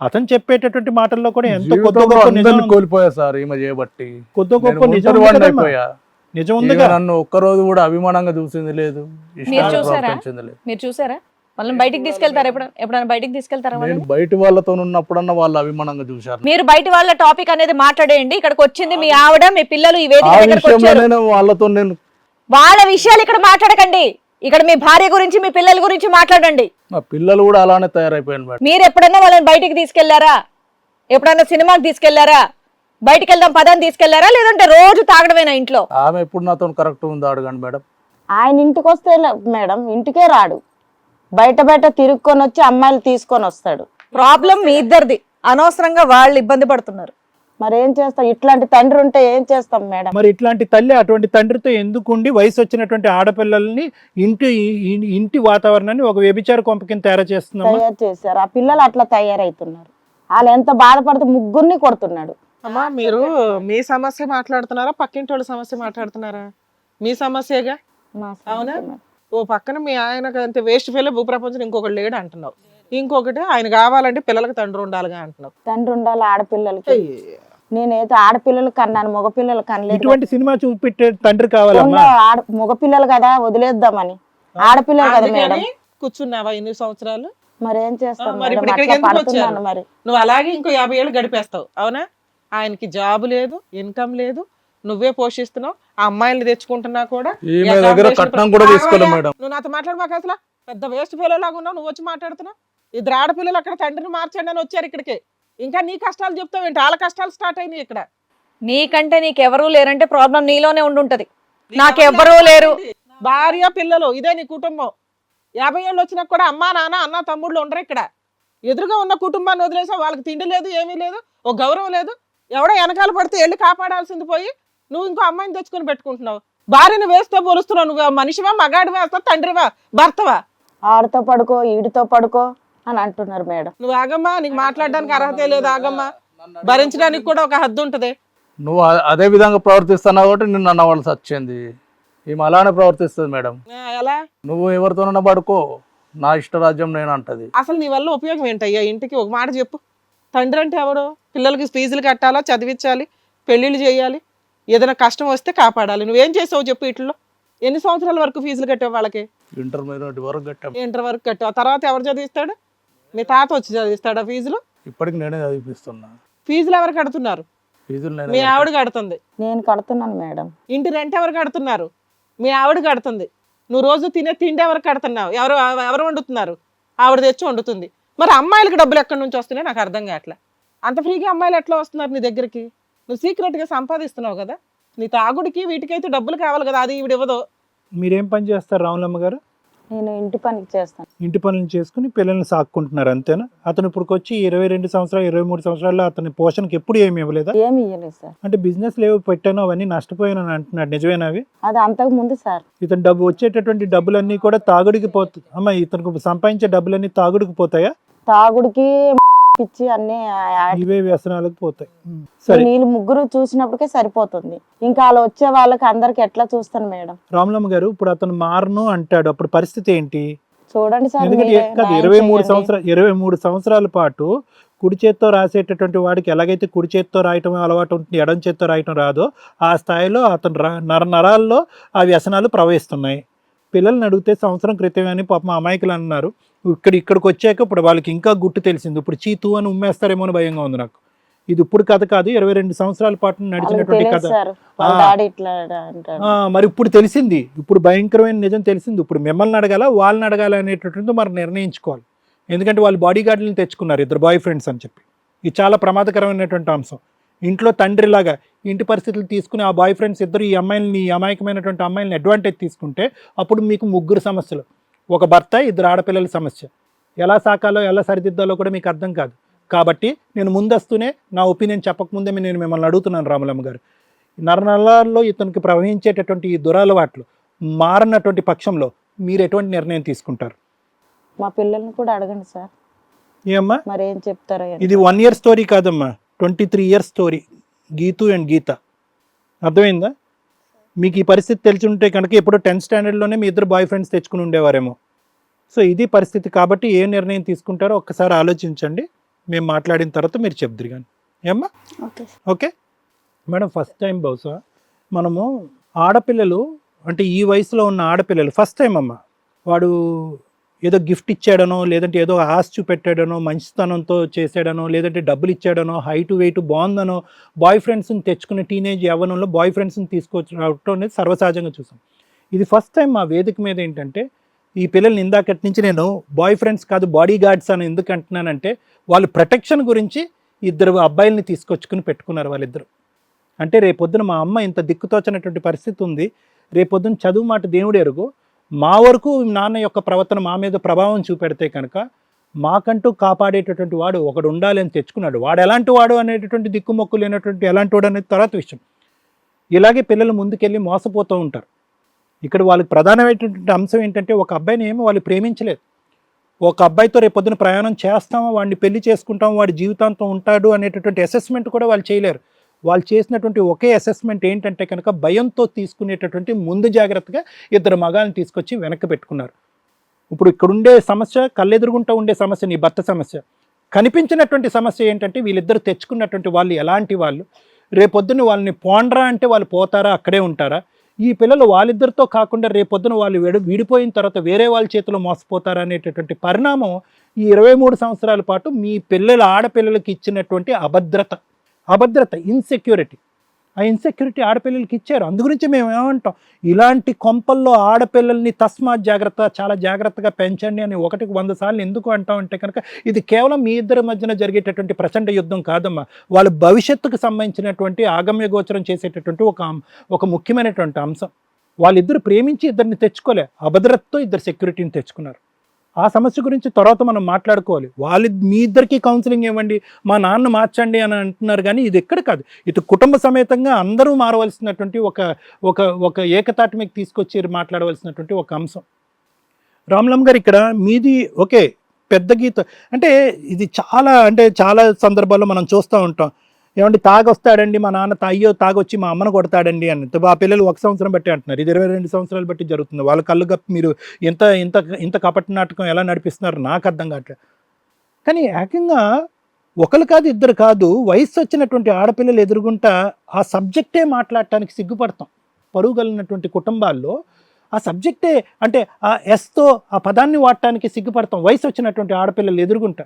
అతను చెప్పేటటువంటి మాటల్లో కూడా ఎంతో కొద్ది జీవితంలో గొప్ప నిజం అందరిని కోల్పోయా సార్ ఈమె చేయబట్టి. కొద్ది గొప్ప నేను నిజం ఒంటరి వాడిని ఉందిగా. అయిపోయా. నిజం ఈమె ఉందిగా. నన్ను ఒక్కరోజు కూడా అభిమానంగా చూసింది లేదు, మీరు ఇష్టాన్ని చూసారా? ప్రవర్తించింది లేదు. మీరు చూసారా వాళ్ళని బయటికి తీసుకెళ్తారా? ఎప్పుడైనా బయటికి తీసుకెళ్తారా నేను వాళ్ళని? బయట వాళ్ళతో ఉన్నప్పుడన్నా వాళ్ళు అభిమానంగా చూశారు. మీరు బయట వాళ్ళ టాపిక్ అనేది మాట్లాడేయండి. ఇక్కడికి వచ్చింది మీ ఆవిడ, మీ పిల్లలు ఈ ఆ వేదిక దగ్గరకు వచ్చారు. విషయంలో వాళ్ళతో నేను వాళ్ళ విషయాలు ఇక్కడ మాట్లాడకండి. ఇక్కడ మీ భార్య గురించి, మీ పిల్లల గురించి మాట్లాడండి. నా పిల్లలు కూడా అలానే తయారైపోయాను మేడం. మీరు ఎప్పుడన్నా వాళ్ళని బయటికి తీసుకెళ్లారా? ఎప్పుడన్నా సినిమాకి తీసుకెళ్లారా? బయటికి వెళ్దాం పదాన్ని తీసుకెళ్లారా? లేదంటే రోజు తాగడమేనా ఇంట్లో? ఆమె ఎప్పుడు నాతో కరెక్ట్ ఉందో అడగండి మేడం. ఆయన ఇంటికి వస్తే మేడం ఇంటికే రాడు, బయట తిరుక్కొని వచ్చి అమ్మాయిలు తీసుకొని వస్తాడు. ప్రాబ్లం మీ ఇద్దరిది, అనవసరంగా వాళ్ళు ఇబ్బంది పడుతున్నారు. మరి ఏం చేస్తాం? ఇట్లాంటి తండ్రి ఉంటే ఏం చేస్తాం మేడం? మరి ఇట్లాంటి తల్లి అటువంటి తండ్రితో ఎందుకుండి వయసు వచ్చినటువంటి ఆడపిల్లల్ని ఇంటి వాతావరణాన్ని ఒక వ్యభిచార కొంప కింద తయారు చేస్తున్నామా? తయారు చేశారు. ఆ పిల్లలు అట్లా తయారవుతున్నారు. వాళ్ళు ఎంత బాధపడుతూ ముగ్గురిని కొడుతున్నాడు. అమ్మా మీరు మీ సమస్య మాట్లాడుతున్నారా, పక్కింటి వాళ్ళ సమస్య మాట్లాడుతున్నారా? మీ సమస్యగా. మా అవునా? సమస్య మేడం. ఓ పక్కన మీ ఆయనకు అంతే వేస్ట్ ఫెయిల్ భూప్రపంచం ఇంకొకటి లేడు అంటున్నావు, ఇంకొకటి ఆయన కావాలంటే పిల్లలకి తండ్రి ఉండాలిగా అంటున్నావు. తండ్రి ఉండాలి ఆడపిల్లలకి. నేనైతే ఆడపిల్లలు కన్నాను, మగపిల్లలు కనలేదు. ఇటువంటి సినిమా చూపెట్టే తండ్రి కావాలమ్మా. మగపిల్లలు కదా వదిలేద్దామని, ఆడపిల్లలు కదా మేడం. కూర్చున్నావా ఇన్ని సంవత్సరాలు? మరి ఏం చేస్తాం మరి మేడం? ఇప్పుడు అట్లా ఇక్కడికి ఎందుకు పడుతున్నాను వచ్చారు? మరి. నువ్వు అలాగే ఇంకో 50 ఏళ్ళు గడిపేస్తావు, అవునా? ఆయనకి జాబ్ లేదు, ఇన్కమ్ లేదు, నువ్వే పోషిస్తున్నావు. ఆ అమ్మాయిల్ని తెచ్చుకుంటున్నా కూడా ఈమె దగ్గర కట్నం కూడా తీసుకోలేదు మేడం. నువ్వు నాతో మాట్లాడమాక, అసలు పెద్ద వేస్ట్ ఫెయిల్ లాగా ఉన్నావు. నువ్వు వచ్చి మాట్లాడుతున్నావు. ఇద్దరు ఆడపిల్లలు అక్కడ తండ్రిని మార్చండి అని వచ్చారు ఇక్కడికి. ఇంకా నీ కష్టాలు చెప్తావు ఏంటి? వాళ్ళ కష్టాలు స్టార్ట్ అయినాయి ఇక్కడ. నీకంటే నీకెవరూ లేరంటే ప్రాబ్లం నీలోనే ఉండుంటది. నాకెవ్వరూ లేరు. భార్య పిల్లలు ఇదే నీ కుటుంబం. 50 ఏళ్ళు వచ్చినా కూడా అమ్మా నాన్న అన్న తమ్ముళ్ళు ఉండరు ఇక్కడ. ఎదురుగా ఉన్న కుటుంబాన్ని వదిలేసా, వాళ్ళకి తిండి లేదు, ఏమీ లేదు, ఒక గౌరవం లేదు. ఎవడో వెనకాల పడితే వెళ్ళి కాపాడాల్సింది పోయి నువ్వు ఇంకో అమ్మాయిని తెచ్చుకొని పెట్టుకుంటున్నావు. భార్యను వేస్తే పోలుస్తున్నావు. నువ్వు మనిషివా, మగాడివా, తండ్రివా, భర్తవా? ఆడితో పడుకో ఈడితో పడుకో అని అంటున్నారు మేడం. నువ్వు ఆగమ్మా, నీకు మాట్లాడడానికి అర్హతే లేదు. ఆగమ్మా, భరించడానికి కూడా ఒక హద్దు ఉంటది. నువ్వు అదే విధంగా ప్రవర్తిస్తున్నావు కాబట్టి నిన్ను అన్నవాళ్ళకి వచ్చింది. ఈమె అలానే ప్రవర్తిస్తుంది మేడం. ఎలా? నువ్వు ఎవరితోనన్నా పడుకో, నా ఇష్టరాజ్యం నేను అంటది. అసలు నీ వల్ల ఉపయోగం ఏంటయ్యా? ఇంటికి ఒక మాట చెప్పు. తండ్రి అంటే ఎవడు? పిల్లలకి ఫీజులు కట్టాలా, చదివించాలి, పెళ్ళిళ్ళు చేయాలి, ఏదైనా కష్టం వస్తే కాపాడాలి. నువ్వేం చేసావు చెప్పు? ఇట్లో ఎన్ని సంవత్సరాల వరకు ఫీజులు కట్టావు వాళ్ళకి? ఇంటర్మీడియట్ వరకు కట్టాం. ఇంటర్ వరకు కట్టావు. తర్వాత ఎవరు చదివిస్తాడు? మీ తాత వచ్చి చదివిస్తాడా ఫీజులు? ఇప్పటికి నేనే చదివిస్తున్నా. ఫీజులు ఎవరు కడుతున్నారు? ఫీజులు మీ నేనే ఆవిడ కడుతుంది. నేను కడుతున్నాను మేడం. ఇంటి రెంట్ ఎవరు కడుతున్నారు? మీ ఆవిడ కడుతుంది. నువ్వు రోజు తినే తిండి ఎవరు కడుతున్నావు? ఎవరు వండుతున్నారు? ఆవిడ తెచ్చి వండుతుంది. మరి అమ్మాయిలకి డబ్బులు ఎక్కడి నుంచి వస్తున్నాయి నాకు అర్థం కావట్లే. అంత ఫ్రీగా అమ్మాయిలు ఎట్లా వస్తున్నారు నీ దగ్గరికి? నువ్వు సీక్రెట్గా సంపాదిస్తున్నావు కదా. నీ తాగుడికి వీటికైతే డబ్బులు కావాలి కదా, అది ఈవిడ ఇవ్వదు. మీరేం పని చేస్తారు రాములమ్మ గారు? నేను ఇంటి పనికి చేస్తాను. ఇంటి పనులు చేసుకుని పిల్లల్ని సాక్కుంటున్నారు అంతేనా? అతను ఇప్పుడు వచ్చి 22 సంవత్సరాలు 23 సంవత్సరాల్లో అతని పోషణకి ఎప్పుడు ఏమి ఇవ్వలేదా? ఏమి ఇవ్వలేదు సార్. అంటే బిజినెస్ లేవు పెట్టాను అవన్నీ నష్టపోయాను అని అంటున్నాడు, నిజమేనా అవి? అది అంతకు ముందు సార్. ఇతను వచ్చేటటువంటి డబ్బులన్నీ కూడా తాగుడికి పోతాయి అమ్మ. ఇతనికి సంపాదించే డబ్బులన్నీ తాగుడికి పోతాయా? తాగుడికి పిచ్చి అన్ని ఇవే వ్యసనాలకు పోతాయి. సరే, వీళ్ళు ముగ్గురు చూసినప్పటికే సరిపోతుంది. ఇంకా వాళ్ళు వచ్చే వాళ్ళకి అందరికి ఎట్లా చూస్తాను మేడం? రాములమ్మ గారు, ఇప్పుడు అతను మారను అంటాడు, అప్పుడు పరిస్థితి ఏంటి? చూడండి సార్. ఎందుకంటే మీరే కాదు, న్యాయం 23 సంవత్సరాల పాటు కుడి చేత్తో రాసేటటువంటి వాడికి ఎలాగైతే కుడి చేత్తో రాయటం అలవాటు ఉంటుంది, ఎడం చేత్తో రాయటం రాదో, ఆ స్థాయిలో అతను నరాల్లో ఆ వ్యసనాలు ప్రవహిస్తున్నాయి. పిల్లల్ని అడిగితే సంవత్సరం క్రితం అని పాపం అమాయకులు అన్నారు. ఇక్కడికి వచ్చాక ఇప్పుడు వాళ్ళకి ఇంకా గుట్టు తెలిసింది. ఇప్పుడు చీతు అని ఉమ్మేస్తారేమో అని భయంగా ఉంది నాకు. ఇది ఇప్పుడు కథ కాదు, 22 సంవత్సరాల పాటు నడిచినటువంటి కథ. సార్. వాళ్ళ డాడీ ఇట్లా అంటాడు. మరి ఇప్పుడు తెలిసింది, ఇప్పుడు భయంకరమైన నిజం తెలిసింది. ఇప్పుడు మిమ్మల్ని అడగాల వాళ్ళని అడగాల అనేటటువంటి మరి నిర్ణయించుకోవాలి. ఎందుకంటే వాళ్ళు బాడీ గార్డులను తెచ్చుకున్నారు, 2 బాయ్ ఫ్రెండ్స్ అని చెప్పి. ఇది చాలా ప్రమాదకరమైనటువంటి అంశం. ఇంట్లో తండ్రిలాగా ఇంటి పరిస్థితులు తీసుకుని ఆ బాయ్ ఫ్రెండ్స్ ఇద్దరు ఈ అమ్మాయిని, ఈ అమాయకమైనటువంటి అమ్మాయిని అడ్వాంటేజ్ తీసుకుంటే అప్పుడు మీకు 3 సమస్యలు. ఒక భర్త, 2 ఆడపిల్లల సమస్య. ఎలా సాకాలో ఎలా సరిదిద్దాలో కూడా మీకు అర్థం కాదు. కాబట్టి నేను ముందస్తూనే నా ఒపీనియన్ చెప్పకముందే నేను మిమ్మల్ని అడుగుతున్నాను రాములమ్మ గారు. నరనరాల్లో ఇతనికి ప్రవహించేటటువంటి ఈ దురలవాట్లు మారనటువంటి పక్షంలో మీరు ఎటువంటి నిర్ణయం తీసుకుంటారు? మా పిల్లల్ని కూడా అడగండి సార్. ఏమ్మా? మరి ఏం చెప్తారో. ఇది 1 year స్టోరీ కాదమ్మా, 23 years స్టోరీ. గీతు అండ్ గీత. అర్థమైందా? మీకు ఈ పరిస్థితి తెలిసి ఉంటే కనుక ఎప్పుడో 10th స్టాండర్డ్లోనే మీ 2 బాయ్ ఫ్రెండ్స్ తెచ్చుకుని ఉండేవారేమో. సో ఇది పరిస్థితి. కాబట్టి ఏ నిర్ణయం తీసుకుంటారో ఒక్కసారి ఆలోచించండి. మేము మాట్లాడిన తర్వాత మీరు చెప్దురు కానీ. ఏమ్మా? Okay madam. ఫస్ట్ టైం బహుశా మనము ఆడపిల్లలు అంటే ఈ వయసులో ఉన్న ఆడపిల్లలు ఫస్ట్ టైం అమ్మ, వాడు ఏదో గిఫ్ట్ ఇచ్చాడనో, లేదంటే ఏదో ఆశ చూపెట్టాడనో, మంచితనంతో చేసాడనో, లేదంటే డబ్బులు ఇచ్చాడనో, హైట్ వెయిట్ బాగుందనో బాయ్ ఫ్రెండ్స్ని తెచ్చుకునే టీనేజ్ యవ్వనంలో బాయ్ ఫ్రెండ్స్ని తీసుకొచ్చి రావటం అనేది సర్వసహజంగా చూసాం. ఇది ఫస్ట్ టైం మా వేదిక మీద ఏంటంటే ఈ పిల్లల్ని ఇందాకటి నుంచి నేను బాయ్ ఫ్రెండ్స్ కాదు బాడీ గార్డ్స్ అని ఎందుకు అంటున్నానంటే వాళ్ళు ప్రొటెక్షన్ గురించి 2 అబ్బాయిల్ని తీసుకొచ్చుకుని పెట్టుకున్నారు వాళ్ళిద్దరు. అంటే రేపొద్దున మా అమ్మ ఇంత దిక్కుతోచనటువంటి పరిస్థితి ఉంది, రేపొద్దున చదువు మాట దేవుడు ఎరుగు, మా వరకు నాన్న యొక్క ప్రవర్తన మా మీద ప్రభావం చూపెడితే కనుక మాకంటూ కాపాడేటటువంటి వాడు ఒకడు ఉండాలి అని తెచ్చుకున్నాడు. వాడు ఎలాంటి వాడు అనేటటువంటి దిక్కుమొక్కు లేనటువంటి ఎలాంటి వాడు అనేది తర్వాత విషయం. ఇలాగే పిల్లలు ముందుకెళ్ళి మోసపోతూ ఉంటారు. ఇక్కడ వాళ్ళకి ప్రధానమైనటువంటి అంశం ఏంటంటే ఒక అబ్బాయిని ఏమో వాళ్ళు ప్రేమించలేదు. ఒక అబ్బాయితో రేపొద్దున ప్రయాణం చేస్తామో, వాడిని పెళ్లి చేసుకుంటామో, వాడి జీవితాంతం ఉంటాడు అనేటటువంటి అసెస్మెంట్ కూడా వాళ్ళు చేయలేరు. వాళ్ళు చేసినటువంటి ఒకే అసెస్మెంట్ ఏంటంటే కనుక భయంతో తీసుకునేటటువంటి ముందు జాగ్రత్తగా 2 మగాల్ని తీసుకొచ్చి వెనక్కి పెట్టుకున్నారు. ఇప్పుడు ఇక్కడ ఉండే సమస్య, కళ్ళెదురుగుంటూ ఉండే సమస్య నీ భర్త సమస్య. కనిపించినటువంటి సమస్య ఏంటంటే వీళ్ళిద్దరు తెచ్చుకున్నటువంటి వాళ్ళు ఎలాంటి వాళ్ళు, రేపొద్దున వాళ్ళని పోండ్రా అంటే వాళ్ళు పోతారా, అక్కడే ఉంటారా? ఈ పిల్లలు వాళ్ళిద్దరితో కాకుండా రేపొద్దున వాళ్ళు విడిపోయిన తర్వాత వేరే వాళ్ళ చేతిలో మోసపోతారా అనేటటువంటి పరిణామం ఈ 23 సంవత్సరాల పాటు మీ ఆడపిల్లలకి ఇచ్చినటువంటి అభద్రత, ఇన్సెక్యూరిటీ. ఆ ఇన్సెక్యూరిటీ ఆడపిల్లలకి ఇచ్చారు. అందుగురించి మేము ఏమంటాం, ఇలాంటి కొంపల్లో ఆడపిల్లల్ని తస్మాత్ జాగ్రత్త, చాలా జాగ్రత్తగా పెంచండి అని 1కి 100 సార్లు ఎందుకు అంటాం అంటే కనుక ఇది కేవలం మీ ఇద్దరి మధ్యన జరిగేటటువంటి ప్రచండ యుద్ధం కాదమ్మా. వాళ్ళ భవిష్యత్తుకు సంబంధించినటువంటి ఆగమ్య గోచరం చేసేటటువంటి ఒక ముఖ్యమైనటువంటి అంశం. వాళ్ళిద్దరు ప్రేమించి 2ని తెచ్చుకోలే, అభద్రతతో 2 సెక్యూరిటీని తెచ్చుకున్నారు. ఆ సమస్య గురించి తర్వాత మనం మాట్లాడుకోవాలి. వాళ్ళు మీ ఇద్దరికి కౌన్సిలింగ్ ఇవ్వండి, మా నాన్న మార్చండి అని అంటున్నారు, కానీ ఇది ఎక్కడ కాదు. ఇటు కుటుంబ సమేతంగా అందరూ మారవలసినటువంటి ఒక ఒక ఒక ఏకతాటి మీకు తీసుకొచ్చి మాట్లాడవలసినటువంటి ఒక అంశం. రామ్లమ్ గారు, ఇక్కడ మీది ఓకే పెద్ద గీత అంటే ఇది చాలా సందర్భాల్లో మనం చూస్తూ ఉంటాం. ఏమంటే తాగొస్తాడండి మా నాన్న, అయ్యో తాగొచ్చి మా అమ్మను కొడతాడండి అని. ఆ పిల్లలు 1 సంవత్సరం బట్టి అంటున్నారు, ఇది 22 సంవత్సరాలు బట్టి జరుగుతుంది. వాళ్ళ కళ్ళు కప్పి మీరు ఇంత ఇంత ఇంత కపట నాటకం ఎలా నడిపిస్తున్నారు నాకు అర్థం కావట్లేదు. కానీ ఏకంగా ఒకరు కాదు ఇద్దరు కాదు, వయసు వచ్చినటువంటి ఆడపిల్లలు ఎదురుగుంటా ఆ సబ్జెక్టే మాట్లాడటానికి సిగ్గుపడతాం. పరువు కలిగినటువంటి కుటుంబాల్లో ఆ సబ్జెక్టే అంటే ఆ ఎస్తో ఆ పదాన్ని వాడటానికి సిగ్గుపడతాం వయసు వచ్చినటువంటి ఆడపిల్లలు ఎదురుగుంటా.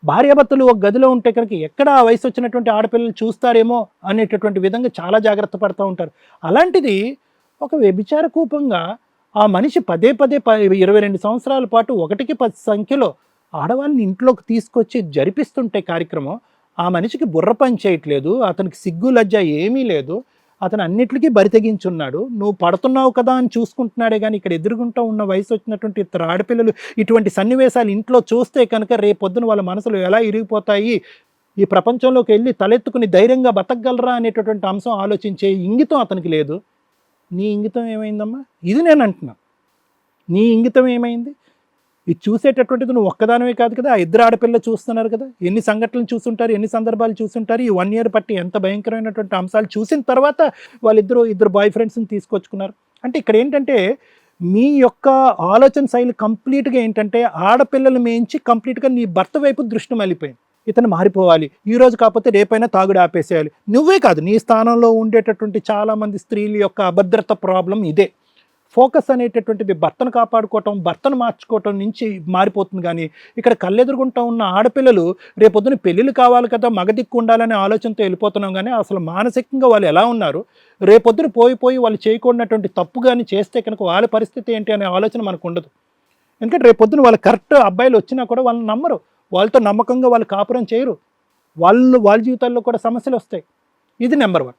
భార్యాభర్తలు ఒక గదిలో ఉంటే కనుక ఎక్కడ ఆ వయసు వచ్చినటువంటి ఆడపిల్లలు చూస్తారేమో అనేటటువంటి విధంగా చాలా జాగ్రత్త పడుతూ ఉంటారు. అలాంటిది ఒక వ్యభిచార కూపంగా ఆ మనిషి పదే 22 సంవత్సరాల పాటు 1కి 10 సంఖ్యలో ఆడవాళ్ళని ఇంట్లోకి తీసుకొచ్చి జరిపిస్తుంటే కార్యక్రమం, ఆ మనిషికి బుర్ర పని చేయట్లేదు, అతనికి సిగ్గు లజ్జ ఏమీ లేదు, అతను అన్నిటికీ బరితెగించున్నాడు. నువ్వు పడుతున్నావు కదా అని చూసుకుంటున్నాడే కానీ ఇక్కడ ఎదురుగుంటూ ఉన్న వయసు వచ్చినటువంటి ఇతర ఆడపిల్లలు ఇటువంటి సన్నివేశాలు ఇంట్లో చూస్తే కనుక రేపొద్దున వాళ్ళ మనసులు ఎలా ఇరిగిపోతాయి, ఈ ప్రపంచంలోకి వెళ్ళి తలెత్తుకుని ధైర్యంగా బతకగలరా అనేటటువంటి అంశం ఆలోచించే ఇంగితం అతనికి లేదు. నీ ఇంగితం ఏమైందమ్మా? ఇది నేను అంటున్నా, నీ ఇంగితం ఏమైంది? ఇది చూసేటటువంటిది నువ్వు ఒక్కదానివే కాదు కదా, ఆ ఇద్దరు ఆడపిల్లలు చూస్తున్నారు కదా, ఎన్ని సంఘటనలు చూస్తుంటారు, ఎన్ని సందర్భాలు చూస్తుంటారు. ఈ 1 year పట్టి ఎంత భయంకరమైనటువంటి అంశాలు చూసిన తర్వాత ఇద్దరు బాయ్ ఫ్రెండ్స్ని తీసుకొచ్చుకున్నారు. అంటే ఇక్కడ ఏంటంటే మీ యొక్క ఆలోచన శైలి కంప్లీట్గా ఏంటంటే ఆడపిల్లలు మేయించి కంప్లీట్గా నీ భర్త వైపు దృష్టి మళ్ళీపోయింది. ఇతను మారిపోవాలి, ఈ రోజు కాకపోతే రేపైనా తాగుడు ఆపేసేయాలి. నువ్వే కాదు, నీ స్థానంలో ఉండేటటువంటి చాలామంది స్త్రీల యొక్క అభద్రత ప్రాబ్లం ఇదే. ఫోకస్ అనేటటువంటిది భర్తను కాపాడుకోవటం, భర్తను మార్చుకోవటం నుంచి మారిపోతుంది. కానీ ఇక్కడ కళ్ళెదురుగుంటూ ఉన్న ఆడపిల్లలు రేపొద్దున పెళ్ళిళ్ళు కావాలి కదా, మగదిక్కు ఉండాలనే ఆలోచనతో వెళ్ళిపోతున్నాం. కానీ అసలు మానసికంగా వాళ్ళు ఎలా ఉన్నారు, రేపొద్దున పోయి వాళ్ళు చేయకూడనటువంటి తప్పు కానీ చేస్తే కనుక వాళ్ళ పరిస్థితి ఏంటి అనే ఆలోచన మనకు ఉండదు. ఎందుకంటే రేపొద్దున వాళ్ళు కరెక్ట్ అబ్బాయిలు వచ్చినా కూడా వాళ్ళని నమ్మరు, వాళ్ళతో నమ్మకంగా వాళ్ళు కాపురం చేయరు, వాళ్ళ జీవితాల్లో కూడా సమస్యలు వస్తాయి. ఇది నెంబర్ 1.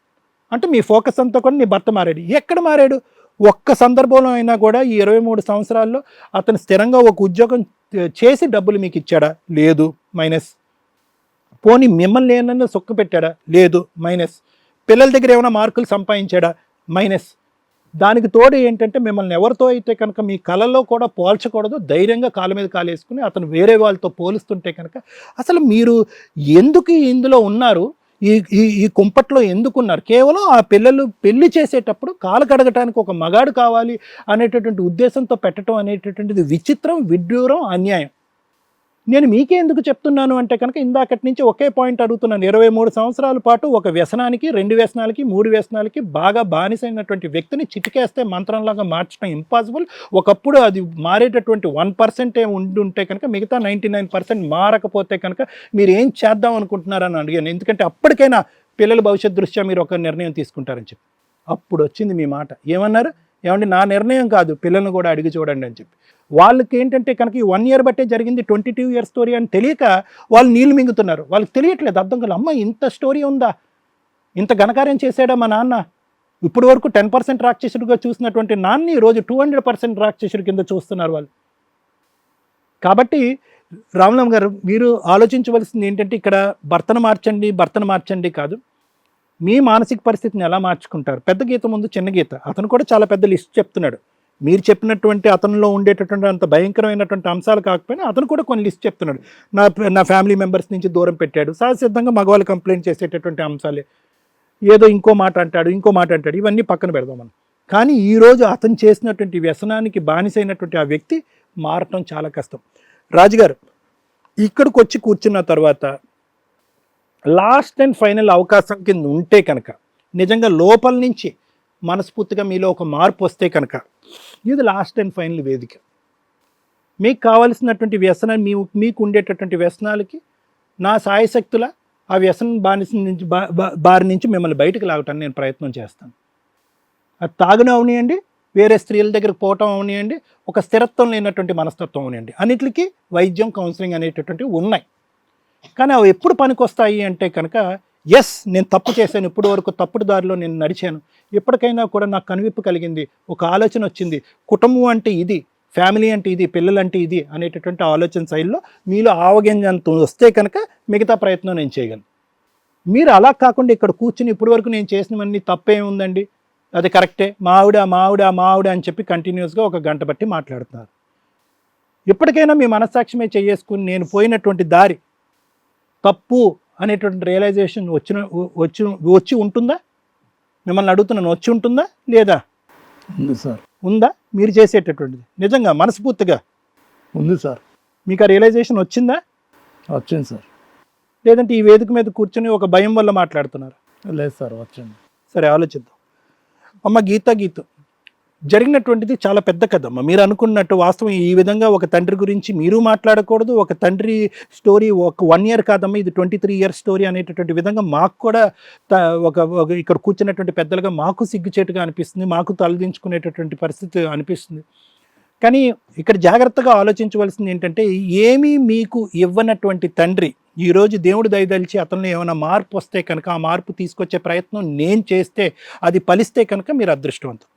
అంటే మీ ఫోకస్ అంతా కూడా నీ భర్త మారాడు. ఎక్కడ మారాడు? ఒక్క సందర్భంలో అయినా కూడా ఈ 23 సంవత్సరాల్లో అతను స్థిరంగా ఒక ఉద్యోగం చేసి డబ్బులు మీకు ఇచ్చాడా? లేదు, మైనస్. పోనీ మిమ్మల్ని ఏమన్నా సొక్కు పెట్టాడా? లేదు, మైనస్. పిల్లల దగ్గర ఏమైనా మార్కులు సంపాదించాడా? మైనస్. దానికి తోడు ఏంటంటే మిమ్మల్ని ఎవరితో అయితే కనుక మీ కళల్లో కూడా పోల్చకూడదు, ధైర్యంగా కాళ్ళ మీద కాలు వేసుకుని అతను వేరే వాళ్ళతో పోలుస్తుంటే కనుక అసలు మీరు ఎందుకు ఇందులో ఉన్నారు, ఈ కుంపట్లో ఎందుకున్నారు? కేవలం ఆ పిల్లలు పెళ్లి చేసేటప్పుడు కాలు కడగటానికి ఒక మగాడు కావాలి అనేటటువంటి ఉద్దేశంతో పెట్టడం అనేటటువంటిది విచిత్రం, విడ్డూరం, అన్యాయం. నేను మీకే ఎందుకు చెప్తున్నాను అంటే కనుక ఇందాకటి నుంచి ఒకే పాయింట్ అడుగుతున్నాను. 23 సంవత్సరాల పాటు ఒక వ్యసనానికి, 2 వ్యసనాలకి, 3 వ్యసనాలకి బాగా బానిసైనటువంటి వ్యక్తిని చిటికేస్తే మంత్రంలాగా మార్చడం ఇంపాసిబుల్. ఒకప్పుడు అది మారేటటువంటి 1% ఉంటే కనుక మిగతా 99% మారకపోతే కనుక మీరు ఏం చేద్దాం అనుకుంటున్నారని అడిగాను. ఎందుకంటే అప్పటికైనా పిల్లల భవిష్యత్ దృష్ట్యా మీరు ఒక నిర్ణయం తీసుకుంటారని చెప్పి. అప్పుడు వచ్చింది మీ మాట, ఏమన్నారు? ఏమంటే నా నిర్ణయం కాదు, పిల్లల్ని కూడా అడిగి చూడండి అని చెప్పి. వాళ్ళకి ఏంటంటే కనుక ఈ 1 year బట్టే జరిగింది, 22 years స్టోరీ అని తెలియక వాళ్ళు నీళ్ళు మింగుతున్నారు. వాళ్ళకి తెలియట్లేదు, అర్థం కాదు. అమ్మ ఇంత స్టోరీ ఉందా, ఇంత ఘనకార్యం చేశాడా మా నాన్న? ఇప్పటి వరకు 10% రాక్షసుడిగా చూసినటువంటి నాన్ని ఈరోజు 200% రాక్షసుడి కింద చూస్తున్నారు వాళ్ళు. కాబట్టి రామ్లమ్ గారు, మీరు ఆలోచించవలసింది ఏంటంటే ఇక్కడ భర్తను మార్చండి కాదు, మీ మానసిక పరిస్థితిని ఎలా మార్చుకుంటారు. పెద్ద గీత ముందు చిన్న గీత. అతను కూడా చాలా పెద్ద లిస్ట్ చెప్తున్నాడు. మీరు చెప్పినటువంటి అతనిలో ఉండేటటువంటి అంత భయంకరమైనటువంటి అంశాలు కాకపోయినా అతను కూడా కొన్ని లిస్ట్ చెప్తున్నాడు. నా ఫ్యామిలీ మెంబర్స్ నుంచి దూరం పెట్టాడు, సహసిద్ధంగా మగవాళ్ళు కంప్లైంట్ చేసేటటువంటి అంశాలే. ఏదో ఇంకో మాట అంటాడు. ఇవన్నీ పక్కన పెడదాం మనం. కానీ ఈరోజు అతను చేసినటువంటి వ్యసనానికి బానిసైనటువంటి ఆ వ్యక్తి మారటం చాలా కష్టం. రాజుగారు, ఇక్కడికి వచ్చి కూర్చున్న తర్వాత లాస్ట్ అండ్ ఫైనల్ అవకాశం కింద ఉంటే కనుక, నిజంగా లోపల నుంచి మనస్ఫూర్తిగా మీలో ఒక మార్పు వస్తే కనుక, ఇది లాస్ట్ అండ్ ఫైనల్ వేదిక. మీకు కావలసినటువంటి వ్యసనాన్ని, మీకు ఉండేటటువంటి వ్యసనాలకి నా సాయశక్తుల ఆ వ్యసనం బారి నుంచి మిమ్మల్ని బయటకు లాగటానికి నేను ప్రయత్నం చేస్తాను. అది తాగున అవనియండి, వేరే స్త్రీల దగ్గరకు పోవటం అవనియండి, ఒక స్థిరత్వం లేనటువంటి మనస్తత్వం అవనియండి, అన్నిటికీ వైద్యం, కౌన్సిలింగ్ అనేటటువంటివి ఉన్నాయి. కానీ అవి ఎప్పుడు పనికొస్తాయి అంటే కనుక, ఎస్ నేను తప్పు చేశాను, ఇప్పటి వరకు తప్పుడు దారిలో నేను నడిచాను, ఎప్పటికైనా కూడా నాకు కనువిప్పు కలిగింది, ఒక ఆలోచన వచ్చింది, కుటుంబం అంటే ఇది, ఫ్యామిలీ అంటే ఇది, పిల్లలు అంటే ఇది అనేటటువంటి ఆలోచన శైలిలో మీలో ఆవగింజంత వస్తే కనుక మిగతా ప్రయత్నం నేను చేయగలను. మీరు అలా కాకుండా ఇక్కడ కూర్చుని ఇప్పటి వరకు నేను చేసినవన్నీ తప్పే ఉందండి, అది కరెక్టే, మా ఆవిడ అని చెప్పి కంటిన్యూస్గా 1 గంట బట్టి మాట్లాడుతున్నారు. ఇప్పటికైనా మీ మనస్సాక్షిమే చేసుకుని నేను పోయినటువంటి దారి తప్పు అనేటువంటి రియలైజేషన్ వచ్చి ఉంటుందా? మిమ్మల్ని అడుగుతున్నాను, వచ్చి ఉంటుందా లేదా? ఉంది సార్. ఉందా? మీరు చేసేటటువంటిది నిజంగా మనస్ఫూర్తిగా ఉంది సార్. మీకు ఆ రియలైజేషన్ వచ్చిందా? వచ్చింది సార్. లేదంటే ఈ వేదిక మీద కూర్చొని ఒక భయం వల్ల మాట్లాడుతున్నారు? లేదు సార్, వచ్చింది. సరే, ఆలోచిద్దాం. అమ్మ గీత జరిగినటువంటిది చాలా పెద్ద కథ అమ్మ. మీరు అనుకున్నట్టు వాస్తవం ఈ విధంగా ఒక తండ్రి గురించి మీరు మాట్లాడకూడదు. ఒక తండ్రి స్టోరీ 1 year కాదమ్మా, ఇది 23 years స్టోరీ అనేటటువంటి విధంగా మాకు కూడా ఒక ఇక్కడ కూర్చున్నటువంటి పెద్దలుగా మాకు సిగ్గుచేటుగా అనిపిస్తుంది, మాకు తలదించుకునేటటువంటి పరిస్థితి అనిపిస్తుంది. కానీ ఇక్కడ జాగ్రత్తగా ఆలోచించవలసింది ఏంటంటే, ఏమీ మీకు ఇవ్వనటువంటి తండ్రి ఈరోజు దేవుడు దయదలిచి అతనిలో ఏమైనా మార్పు వస్తే కనుక ఆ మార్పు తీసుకొచ్చే ప్రయత్నం నేను చేస్తే అది ఫలిస్తే కనుక మీరు అదృష్టవంతం.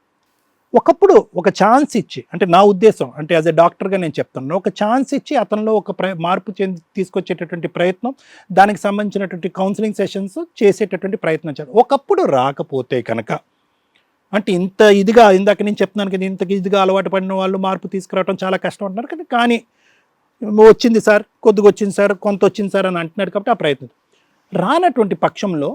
ఒకప్పుడు ఒక ఛాన్స్ ఇచ్చి, అంటే నా ఉద్దేశం అంటే యాజ్ ఎ డాక్టర్గా నేను చెప్తాను, ఒక ఛాన్స్ ఇచ్చి అతనిలో ఒక మార్పు తీసుకొచ్చేటటువంటి ప్రయత్నం, దానికి సంబంధించినటువంటి కౌన్సిలింగ్ సెషన్స్ చేసేటటువంటి ప్రయత్నం చేయాలి. ఒకప్పుడు రాకపోతే కనుక, అంటే ఇంత ఇదిగా ఇందాక నేను చెప్తున్నాను కదా, ఇంత ఇదిగా అలవాటు పడిన వాళ్ళు మార్పు తీసుకురావడం చాలా కష్టం అంటున్నారు. కానీ వచ్చింది సార్, కొద్దిగా వచ్చింది సార్, కొంత వచ్చింది సార్ అని అంటున్నాడు. కాబట్టి ఆ ప్రయత్నం రానటువంటి పక్షంలో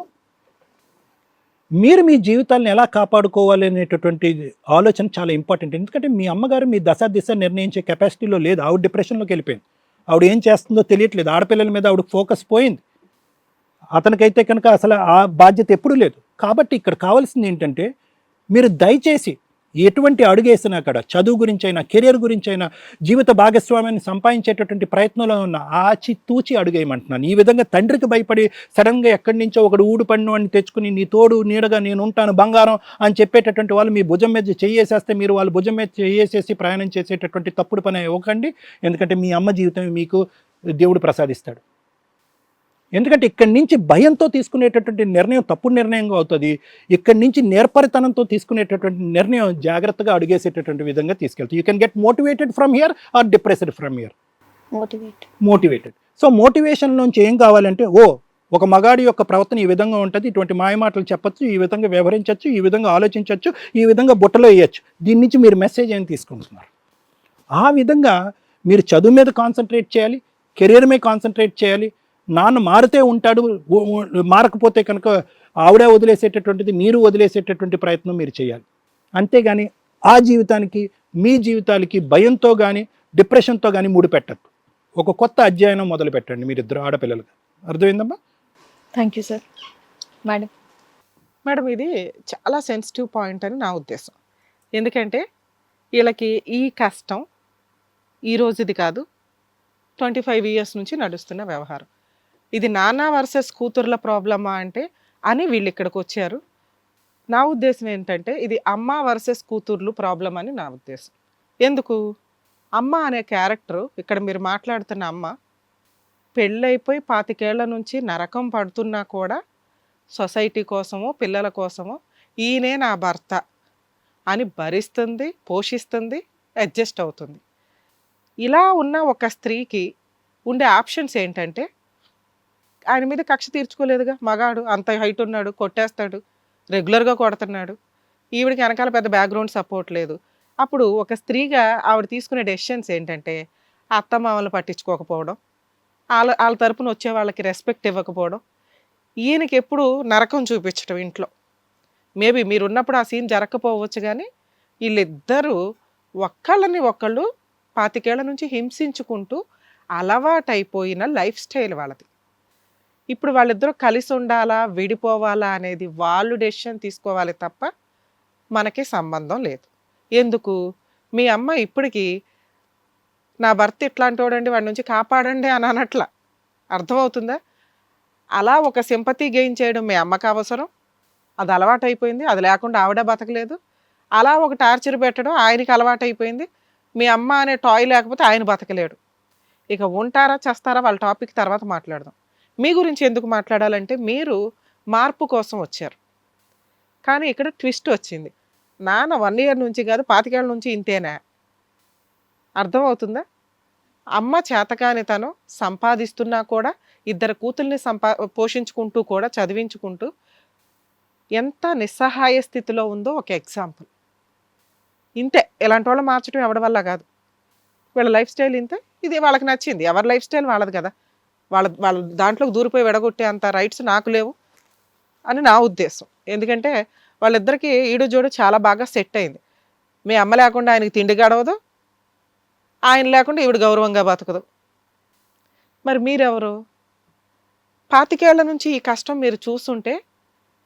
మీరు మీ జీవితాలను ఎలా కాపాడుకోవాలి అనేటటువంటి ఆలోచన చాలా ఇంపార్టెంట్. ఎందుకంటే మీ అమ్మగారు మీ దిశ నిర్ణయించే కెపాసిటీలో లేదు. ఆవిడ డిప్రెషన్లోకి వెళ్ళిపోయింది. ఆవిడ ఏం చేస్తుందో తెలియట్లేదు. ఆడపిల్లల మీద ఆవిడ ఫోకస్ పోయింది. అతనికైతే కనుక అసలు ఆ బాధ్యత ఎప్పుడూ లేదు. కాబట్టి ఇక్కడ కావాల్సింది ఏంటంటే, మీరు దయచేసి ఎటువంటి అడుగేసినా అక్కడ చదువు గురించి అయినా, కెరియర్ గురించి అయినా, జీవిత భాగస్వామ్యాన్ని సంపాదించేటటువంటి ప్రయత్నంలో ఉన్న ఆచితూచి అడుగేయమంటున్నాను. ఈ విధంగా తండ్రికి భయపడి సడన్గా ఎక్కడి నుంచో ఒకడు ఊడు పన్ను అని తెచ్చుకుని నీ తోడు నీడగా నేను ఉంటాను బంగారం అని చెప్పేటటువంటి వాళ్ళు మీ భుజం మీద చెయ్యేసేస్తే మీరు వాళ్ళ భుజం మీద చెయ్యేసేసి ప్రయాణం చేసేటటువంటి తప్పుడు పని ఇవ్వకండి. ఎందుకంటే మీ అమ్మ జీవితం మీకు దేవుడు ప్రసాదిస్తాడు. ఎందుకంటే ఇక్కడి నుంచి భయంతో తీసుకునేటటువంటి నిర్ణయం తప్పుడు నిర్ణయంగా అవుతుంది. ఇక్కడి నుంచి నేర్పరితనంతో తీసుకునేటటువంటి నిర్ణయం జాగ్రత్తగా అడుగేసేటటువంటి విధంగా తీసుకెళ్తుంది. You can get motivated from here or depressed from here. Motivated. So motivation నుంచి ఏం కావాలంటే, ఒక మగాడి యొక్క ప్రవర్తన ఈ విధంగా ఉంటుంది, ఇటువంటి మాయమాటలు చెప్పచ్చు, ఈ విధంగా వ్యవహరించవచ్చు, ఈ విధంగా ఆలోచించవచ్చు, ఈ విధంగా బుట్టలో వేయచ్చు. దీని నుంచి మీరు మెసేజ్ ఏం తీసుకుంటున్నారు? ఆ విధంగా మీరు చదువు మీద కాన్సన్ట్రేట్ చేయాలి, కెరీర్ మీద కాన్సన్ట్రేట్ చేయాలి. నాన్న మారితే ఉంటాడు, మారకపోతే కనుక ఆవిడ వదిలేసేటటువంటిది మీరు వదిలేసేటటువంటి ప్రయత్నం మీరు చేయాలి. అంతేగాని ఆ జీవితానికి మీ జీవితాలకి భయంతో కానీ డిప్రెషన్తో కానీ ముడిపెట్టద్దు. ఒక కొత్త అధ్యయనం మొదలు పెట్టండి మీరిద్దరు ఆడపిల్లలుగా. అర్థమైందమ్మా? Thank you sir. మేడం ఇది చాలా సెన్సిటివ్ పాయింట్ అని నా ఉద్దేశం. ఎందుకంటే వీళ్ళకి ఈ కష్టం ఈ రోజుది కాదు, 25 years నుంచి నడుస్తున్న వ్యవహారం. ఇది నాన్న వర్సెస్ కూతుర్ల ప్రాబ్లమా అంటే అని వీళ్ళు ఇక్కడికి వచ్చారు. నా ఉద్దేశం ఏంటంటే ఇది అమ్మ వర్సెస్ కూతుర్లు ప్రాబ్లం అని నా ఉద్దేశం. ఎందుకు? అమ్మ అనే క్యారెక్టర్ ఇక్కడ మీరు మాట్లాడుతున్న అమ్మ పెళ్ళైపోయి 25 ఏళ్ల నుంచి నరకం పడుతున్నా కూడా సొసైటీ కోసమో పిల్లల కోసమో ఈయనే నా భర్త అని భరిస్తుంది, పోషిస్తుంది, అడ్జస్ట్ అవుతుంది. ఇలా ఉన్న ఒక స్త్రీకి ఉండే ఆప్షన్స్ ఏంటంటే, ఆయన మీద కక్ష తీర్చుకోలేదుగా, మగాడు అంత హైట్ ఉన్నాడు, కొట్టేస్తాడు, రెగ్యులర్గా కొడుతున్నాడు, ఈవిడికి వెనకాల పెద్ద బ్యాక్గ్రౌండ్ సపోర్ట్ లేదు. అప్పుడు ఒక స్త్రీగా ఆవిడ తీసుకునే డెసిషన్స్ ఏంటంటే, అత్తమామలను పట్టించుకోకపోవడం, వాళ్ళ తరపున వచ్చే వాళ్ళకి రెస్పెక్ట్ ఇవ్వకపోవడం, ఈయనకి ఎప్పుడు నరకం చూపించడం ఇంట్లో. మేబీ మీరున్నప్పుడు ఆ సీన్ జరగకపోవచ్చు, కానీ వీళ్ళిద్దరూ ఒకళ్ళని ఒకళ్ళు 25 ఏళ్ల నుంచి హింసించుకుంటూ అలవాటైపోయిన లైఫ్ స్టైల్ వాళ్ళది. ఇప్పుడు వాళ్ళిద్దరూ కలిసి ఉండాలా విడిపోవాలా అనేది వాళ్ళు డెసిషన్ తీసుకోవాలి తప్ప మనకి సంబంధం లేదు. ఎందుకు? మీ అమ్మ ఇప్పటికీ నా భర్త ఇట్లాంటి వాడండి, వాడి నుంచి కాపాడండి అని అనట్లా. అర్థమవుతుందా? అలా ఒక సింపతి గెయిన్ చేయడం మీ అమ్మకి అవసరం, అది అలవాటైపోయింది, అది లేకుండా ఆవిడ బతకలేదు. అలా ఒక టార్చర్ పెట్టడం ఆయనకి అలవాటైపోయింది. మీ అమ్మ అనే టాయ్ లేకపోతే ఆయన బతకలేడు. ఇక ఉంటారా చేస్తారా వాళ్ళ టాపిక్ తర్వాత మాట్లాడదాం. మీ గురించి ఎందుకు మాట్లాడాలంటే, మీరు మార్పు కోసం వచ్చారు, కానీ ఇక్కడ ట్విస్ట్ వచ్చింది. నాన్న 1 year నుంచి కాదు 25 ఏళ్ల నుంచి ఇంతేనా, అర్థమవుతుందా? అమ్మ చేతకానితనం సంపాదిస్తున్నా కూడా ఇద్దరు కూతుల్ని పోషించుకుంటూ కూడా చదివించుకుంటూ ఎంత నిస్సహాయ స్థితిలో ఉందో ఒక ఎగ్జాంపుల్. ఇంతే, ఇలాంటి వాళ్ళు మార్చడం ఎవరి వల్ల కాదు. వీళ్ళ లైఫ్ స్టైల్ ఇంతే, ఇది వాళ్ళకి నచ్చింది. ఎవరి లైఫ్ స్టైల్ వాళ్ళది కదా. వాళ్ళ దాంట్లోకి దూరిపోయి విడగొట్టే అంత రైట్స్ నాకు లేవు అని నా ఉద్దేశం. ఎందుకంటే వాళ్ళిద్దరికీ ఈడు జోడు చాలా బాగా సెట్ అయింది. మీ అమ్మ లేకుండా ఆయనకి తిండి గడవదు, ఆయన లేకుండా ఈవిడ గౌరవంగా బతకదు. మరి మీరెవరు? 25 ఏళ్ల నుంచి ఈ కష్టం మీరు చూస్తుంటే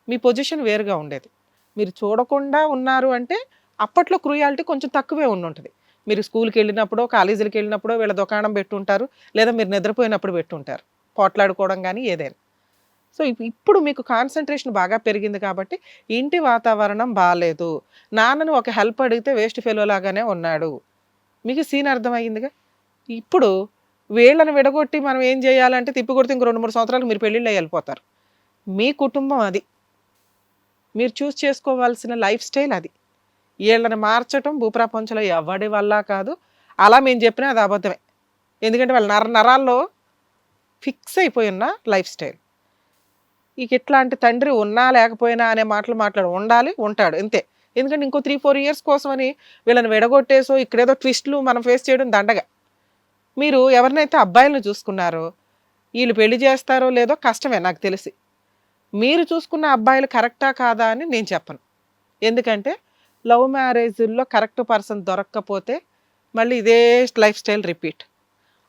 మీ పొజిషన్ వేరుగా ఉండేది. మీరు చూడకుండా ఉన్నారు అంటే అప్పట్లో క్రూయాలిటీ కొంచెం తక్కువే ఉండుంటుంది. మీరు స్కూల్కి వెళ్ళినప్పుడో కాలేజీలకు వెళ్ళినప్పుడో వీళ్ళ దుకాణం పెట్టుంటారు, లేదా మీరు నిద్రపోయినప్పుడు పెట్టుంటారు, పోట్లాడుకోవడం కానీ ఏదైనా. సో ఇప్పుడు మీకు కాన్సన్ట్రేషన్ బాగా పెరిగింది కాబట్టి ఇంటి వాతావరణం బాగాలేదు, నాన్నను ఒక హెల్ప్ అడిగితే వేస్ట్ ఫెలో లాగానే ఉన్నాడు, మీకు సీన్ అర్థమయ్యిందిగా. ఇప్పుడు వీళ్ళని విడగొట్టి మనం ఏం చేయాలంటే తిప్పికొడితే ఇంక 2-3 సంవత్సరాలు మీరు పెళ్ళిళ్ళు వెళ్ళిపోతారు. మీ కుటుంబం అది, మీరు చూస్ చేసుకోవాల్సిన లైఫ్ స్టైల్ అది. వీళ్ళని మార్చటం భూప్రపంచంలో ఎవడి వల్ల కాదు. అలా మేము చెప్పినా అది అబద్ధమే. ఎందుకంటే వాళ్ళ నరాల్లో ఫిక్స్ అయిపోయి ఉన్న లైఫ్ స్టైల్. ఇక ఇట్లాంటి తండ్రి ఉన్నా లేకపోయినా అనే మాటలు ఉండాలి, ఉంటాడు అంతే. ఎందుకంటే ఇంకో 3-4 ఇయర్స్ కోసమని వీళ్ళని విడగొట్టేసో ఇక్కడేదో ట్విస్ట్లు మనం ఫేస్ చేయడం దండగా. మీరు ఎవరినైతే అబ్బాయిలను చూసుకున్నారో వీళ్ళు పెళ్లి చేస్తారో లేదో కష్టమే నాకు తెలిసి. మీరు చూసుకున్న అబ్బాయిలు కరెక్టా కాదా అని నేను చెప్పను. ఎందుకంటే లవ్ మ్యారేజ్ల్లో కరెక్ట్ పర్సన్ దొరక్కపోతే మళ్ళీ ఇదే లైఫ్ స్టైల్ రిపీట్.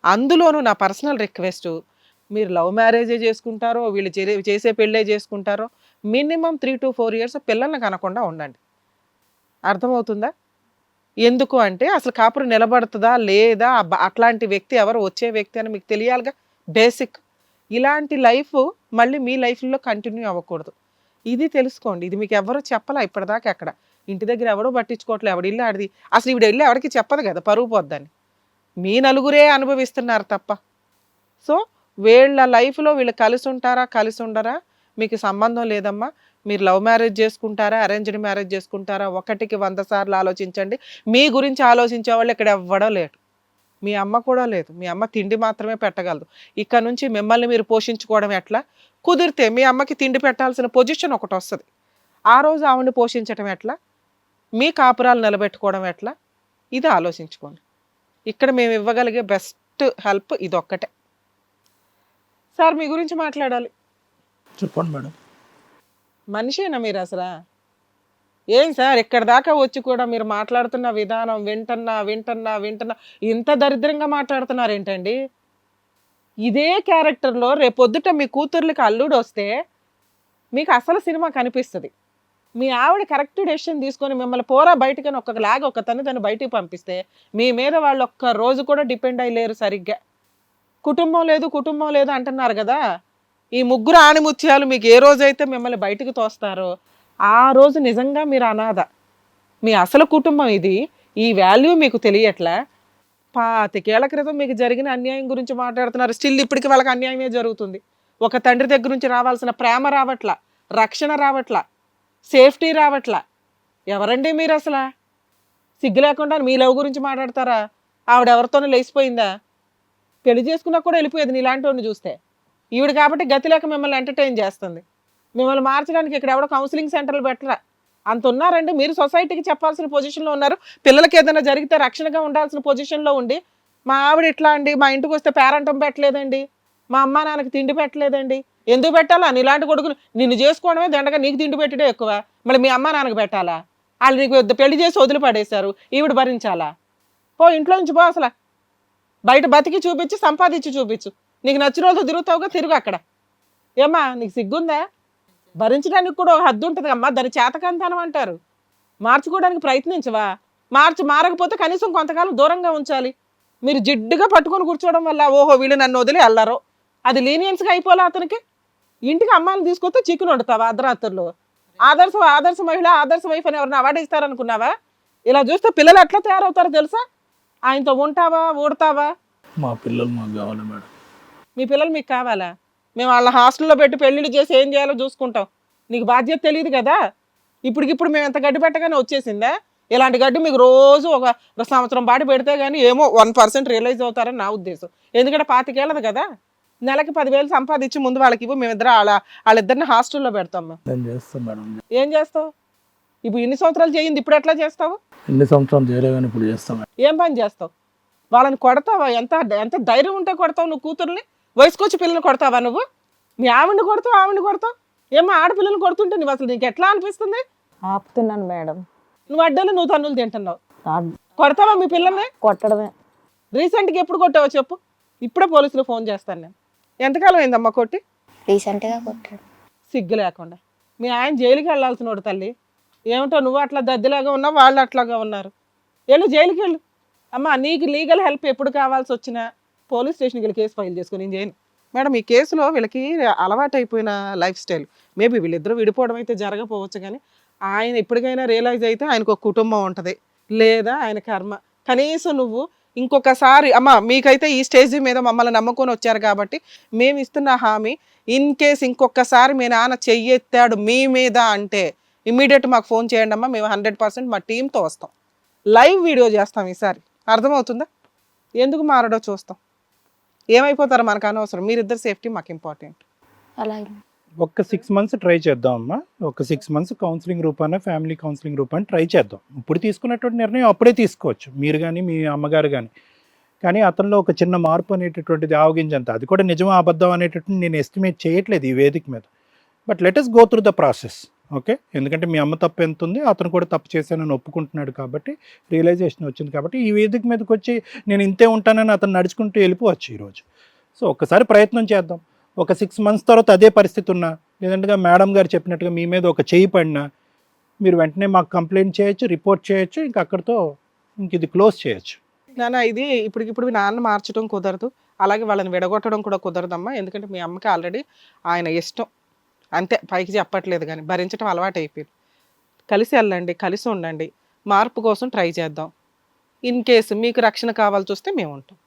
అందులోనూ నా పర్సనల్ రిక్వెస్ట్, మీరు లవ్ మ్యారేజే చేసుకుంటారో వీళ్ళు చేసే పెళ్ళే చేసుకుంటారో మినిమం 3 to 4 years పిల్లల్ని కనకుండా ఉండండి. అర్థమవుతుందా? ఎందుకు అంటే అసలు కాపురం నిలబడుతుందా లేదా, అట్లాంటి వ్యక్తి ఎవరు వచ్చే వ్యక్తి అని మీకు తెలియాలిగా. బేసిక్ ఇలాంటి లైఫ్ మళ్ళీ మీ లైఫ్లో కంటిన్యూ అవ్వకూడదు. ఇది తెలుసుకోండి. ఇది మీకు ఎవరు చెప్పలా ఇప్పటిదాకా. ఎక్కడ ఇంటి దగ్గర ఎవడో పట్టించుకోవట్లేదు, ఎవడి ఇల్లు ఆడిది. అసలు ఈవిడ ఇల్లు ఎవరికి చెప్పదు కదా, పరువు పోద్దని. మీ నలుగురే అనుభవిస్తున్నారు తప్ప. సో వీళ్ళ లైఫ్లో వీళ్ళు కలిసి ఉంటారా కలిసి ఉండరా మీకు సంబంధం లేదమ్మా. మీరు లవ్ మ్యారేజ్ చేసుకుంటారా అరేంజ్డ్ మ్యారేజ్ చేసుకుంటారా 1కి 100 సార్లు ఆలోచించండి. మీ గురించి ఆలోచించే వాళ్ళు ఇక్కడ ఎవ్వడో లేడు. మీ అమ్మ కూడా లేదు. మీ అమ్మ తిండి మాత్రమే పెట్టగలదు. ఇక్కడ నుంచి మిమ్మల్ని మీరు పోషించుకోవడం ఎట్లా? కుదిరితే మీ అమ్మకి తిండి పెట్టాల్సిన పొజిషన్ ఒకటి వస్తుంది. ఆ రోజు ఆవిడని పోషించడం ఎట్లా? మీ కాపురాలు నిలబెట్టుకోవడం ఎట్లా? ఇది ఆలోచించుకోండి. ఇక్కడ మేము ఇవ్వగలిగే బెస్ట్ హెల్ప్ ఇదొక్కటే. సార్ మీ గురించి మాట్లాడాలి. చెప్పండి మేడం. మనిషేనా మీరు అసలు? ఏం సార్ ఇక్కడ దాకా వచ్చి కూడా మీరు మాట్లాడుతున్న విధానం వింటున్నా ఇంత దరిద్రంగా మాట్లాడుతున్నారు ఏంటండి? ఇదే క్యారెక్టర్లో రేపొద్దుట మీ కూతుర్లకి అల్లుడు వస్తే మీకు అసలు సినిమా కనిపిస్తుంది. మీ ఆవిడ కరెక్ట్ డెసిషన్ తీసుకొని మిమ్మల్ని పోరా బయటకని ఒక తను బయటికి పంపిస్తే మీ మీద వాళ్ళు ఒక్క రోజు కూడా డిపెండ్ అయ్యలేరు సరిగ్గా. కుటుంబం లేదు అంటున్నారు కదా. ఈ 3 ఆణిముత్యాలు మీకు ఏ రోజైతే మిమ్మల్ని బయటకు తోస్తారో ఆ రోజు నిజంగా మీరు అనాథ. మీ అసలు కుటుంబం ఇది. ఈ వాల్యూ మీకు తెలియట్లా. 25 ఏళ్ల క్రితం మీకు జరిగిన అన్యాయం గురించి మాట్లాడుతున్నారు. స్టిల్ ఇప్పటికి వాళ్ళకి అన్యాయమే జరుగుతుంది. ఒక తండ్రి దగ్గర నుంచి రావాల్సిన ప్రేమ రావట్లా, రక్షణ రావట్లా, సేఫ్టీ రావట్లా. ఎవరండి మీరు అసలు? సిగ్గు లేకుండా మీ లవ్ గురించి మాట్లాడతారా? ఆవిడెవరితోనూ లేచిపోయిందా? పెళ్లి చేసుకున్నా కూడా వెళ్ళిపోయేది నీలాంటి వాడిని చూస్తే. ఈవిడ కాబట్టి గతి లేక మిమ్మల్ని ఎంటర్టైన్ చేస్తుంది. మిమ్మల్ని మార్చడానికి ఇక్కడ ఎవడో కౌన్సిలింగ్ సెంటర్లు పెట్టరా? అంత ఉన్నారండి. మీరు సొసైటీకి చెప్పాల్సిన పొజిషన్లో ఉన్నారు. పిల్లలకి ఏదైనా జరిగితే రక్షణగా ఉండాల్సిన పొజిషన్లో ఉండి మా ఆవిడ ఇట్లా అండి, మా ఇంటికి వస్తే పేరంటం పెట్టలేదండి, మా అమ్మ నాన్నకి తిండి పెట్టలేదండి. ఎందుకు పెట్టాలా? నీలాంటి కొడుకులు నిన్ను చేసుకోవడమే దండగా, నీకు తిండి పెట్టడే ఎక్కువ. మళ్ళీ మీ అమ్మ నాన్నకు పెట్టాలా? వాళ్ళు నీకు పెళ్లి చేసి వదిలిపడేశారు, ఈవిడ భరించాలా? పో ఇంట్లో నుంచి పో. అసలు బయట బతికి చూపించి సంపాదించి చూపించు. నీకు నచ్చిన రోజు తిరుగుతావుగా, తిరుగు అక్కడ. ఏమ్మా నీకు సిగ్గుందా? భరించడానికి కూడా ఒక హద్దు ఉంటుంది అమ్మా. దాన్ని చేతకంతనం అంటారు. మార్చుకోవడానికి ప్రయత్నించవా? మారకపోతే కనీసం కొంతకాలం దూరంగా ఉంచాలి. మీరు జిడ్డుగా పట్టుకొని కూర్చోవడం వల్ల ఓహో వీళ్ళు నన్ను వదిలి వెళ్ళరు, అది లీనియన్స్గా అయిపోలే అతనికి. ఇంటికి అమ్మాయిని తీసుకొస్తే చికెన్ వండుతావా అర్ధరాత్రుల్లో? ఆదర్శ మహిళ, ఆదర్శ వైఫ్ అని ఎవరిని అవార్డు ఇస్తారనుకున్నావా? ఇలా చూస్తే పిల్లలు ఎట్లా తయారవుతారో తెలుసా? ఆయనతో ఉంటావా, ఊడతావా? మా పిల్లలు మాకు కావాలి మేడం. మీ పిల్లలు మీకు కావాలా? మేము వాళ్ళ హాస్టల్లో పెట్టి పెళ్ళిళ్ళు చేసి ఏం చేయాలో చూసుకుంటాం. నీకు బాధ్యత తెలియదు కదా. ఇప్పటికిప్పుడు మేము ఎంత గడ్డి పెట్టగానే వచ్చేసిందా? ఇలాంటి గడ్డి మీకు రోజు ఒక సంవత్సరం పాటు పెడితే కానీ ఏమో 1% రియలైజ్ అవుతారని నా ఉద్దేశం. ఎందుకంటే 25 ఏళ్ళది కదా, నెలకి 10,000 సంపాదించి ముందు వాళ్ళకి ఇవ్వు, మేమిద్దరు వాళ్ళిద్దరిని హాస్టల్లో పెడతాం మేము. నేను చేస్తాను మేడం. ఏం చేస్తావు? ఇప్పుడు ఇన్ని సంవత్సరాలు చేయింది, ఇప్పుడు ఎట్లా చేస్తావు? ఎన్ని సంవత్సరాలు చేయలేదని ఇప్పుడు చేస్తాం మేడం. ఏం పని చేస్తావు? వాళ్ళని కొడతావా? ఎంత ధైర్యం ఉంటే కొడతావు నువ్వు కూతుర్ని? వయసుకొచ్చి పిల్లల్ని కొడతావా నువ్వు? మీ ఆవిడని కొడతావు. ఏమో ఆడపిల్లల్ని కొడుతుంటే నువ్వు అసలు నీకు ఎట్లా అనిపిస్తుంది? ఆపుతున్నాను మేడం. నువ్వు అడ్డలు, నువ్వు తన్నులు తింటున్నావు. కొడతావా మీ పిల్లల్ని? కొట్టడమే. రీసెంట్గా ఎప్పుడు కొట్టావో చెప్పు, ఇప్పుడే పోలీసులు ఫోన్ చేస్తాను నేను. ఎంతకాలం అయిందమ్మా కొట్టి? రీసెంట్గా కొట్టాడు. సిగ్గు లేకుండా. మీ ఆయన జైలుకి వెళ్ళాల్సిన వాడు తల్లి. ఏమిటో నువ్వు అట్లా దద్దిలాగా ఉన్నావు, వాళ్ళు అట్లాగా ఉన్నారు. వెళ్ళు జైలుకి వెళ్ళు. అమ్మ నీకు లీగల్ హెల్ప్ ఎప్పుడు కావాల్సి వచ్చినా పోలీస్ స్టేషన్కి వెళ్ళి కేసు ఫైల్ చేసుకుని నేను చేయను. మేడం ఈ కేసులో వీళ్ళకి అలవాటు అయిపోయిన లైఫ్ స్టైల్. మేబీ వీళ్ళిద్దరూ విడిపోవడం అయితే జరగకపోవచ్చు, కానీ ఆయన ఎప్పటికైనా రియలైజ్ అయితే ఆయనకు ఒక కుటుంబం ఉంటుంది, లేదా ఆయన కర్మ. కనీసం నువ్వు ఇంకొకసారి అమ్మ, మీకైతే ఈ స్టేజ్ మీద మమ్మల్ని నమ్ముకొని వచ్చారు కాబట్టి మేము ఇస్తున్న హామీ, ఇన్ కేస్ ఇంకొకసారి మీ నాన్న చెయ్యెత్తాడు మీ మీద అంటే ఇమ్మీడియట్ మాకు ఫోన్ చేయండి అమ్మా, మేము 100% మా టీంతో వస్తాం, లైవ్ వీడియో చేస్తాం ఈసారి. అర్థమవుతుందా? ఎందుకు మారడో చూస్తాం. ఏమైపోతారో మనకు అనవసరం, మీరిద్దరు సేఫ్టీ మాకు ఇంపార్టెంట్. అలాగే ఒక 6 months ట్రై చేద్దాం అమ్మా. ఒక 6 months కౌన్సిలింగ్ రూపాన, ఫ్యామిలీ కౌన్సిలింగ్ రూపాన ట్రై చేద్దాం. ఇప్పుడు తీసుకున్నటువంటి నిర్ణయం అప్పుడే తీసుకోవచ్చు మీరు కానీ మీ అమ్మగారు కానీ. కానీ అతనిలో ఒక చిన్న మార్పు అనేటటువంటిది ఆవగించంత, అది కూడా నిజం అబద్ధం అనేటటువంటి నేను ఎస్టిమేట్ చేయట్లేదు ఈ వేదిక మీద. But let us go through the process. Okay, ఎందుకంటే మీ అమ్మ తప్పు ఎంత ఉంది, అతను కూడా తప్పు చేశానని ఒప్పుకుంటున్నాడు కాబట్టి, రియలైజేషన్ వచ్చింది కాబట్టి ఈ వేదిక మీదకి వచ్చి నేను ఇంతే ఉంటానని అతను నడుచుకుంటూ వెళ్ళిపోవచ్చు ఈరోజు. సో ఒక్కసారి ప్రయత్నం చేద్దాం. ఒక 6 months తర్వాత అదే పరిస్థితి ఉన్నా, లేదంటే మేడం గారు చెప్పినట్టుగా మీ మీద ఒక చేయి పడినా, మీరు వెంటనే మాకు కంప్లైంట్ చేయొచ్చు, రిపోర్ట్ చేయొచ్చు, ఇంక అక్కడితో ఇంక ఇది క్లోజ్ చేయొచ్చు. నాన్న ఇది ఇప్పుడు నాన్న మార్చడం కుదరదు, అలాగే వాళ్ళని విడగొట్టడం కూడా కుదరదమ్మా. ఎందుకంటే మీ అమ్మకి ఆల్రెడీ ఆయన ఇష్టం అంతే, పైకి చెప్పట్లేదు కానీ భరించడం అలవాటు అయిపోయింది. కలిసి వెళ్ళండి, కలిసి ఉండండి, మార్పు కోసం ట్రై చేద్దాం. ఇన్ కేసు మీకు రక్షణ కావాల్సి వస్తే మేము ఉంటాం.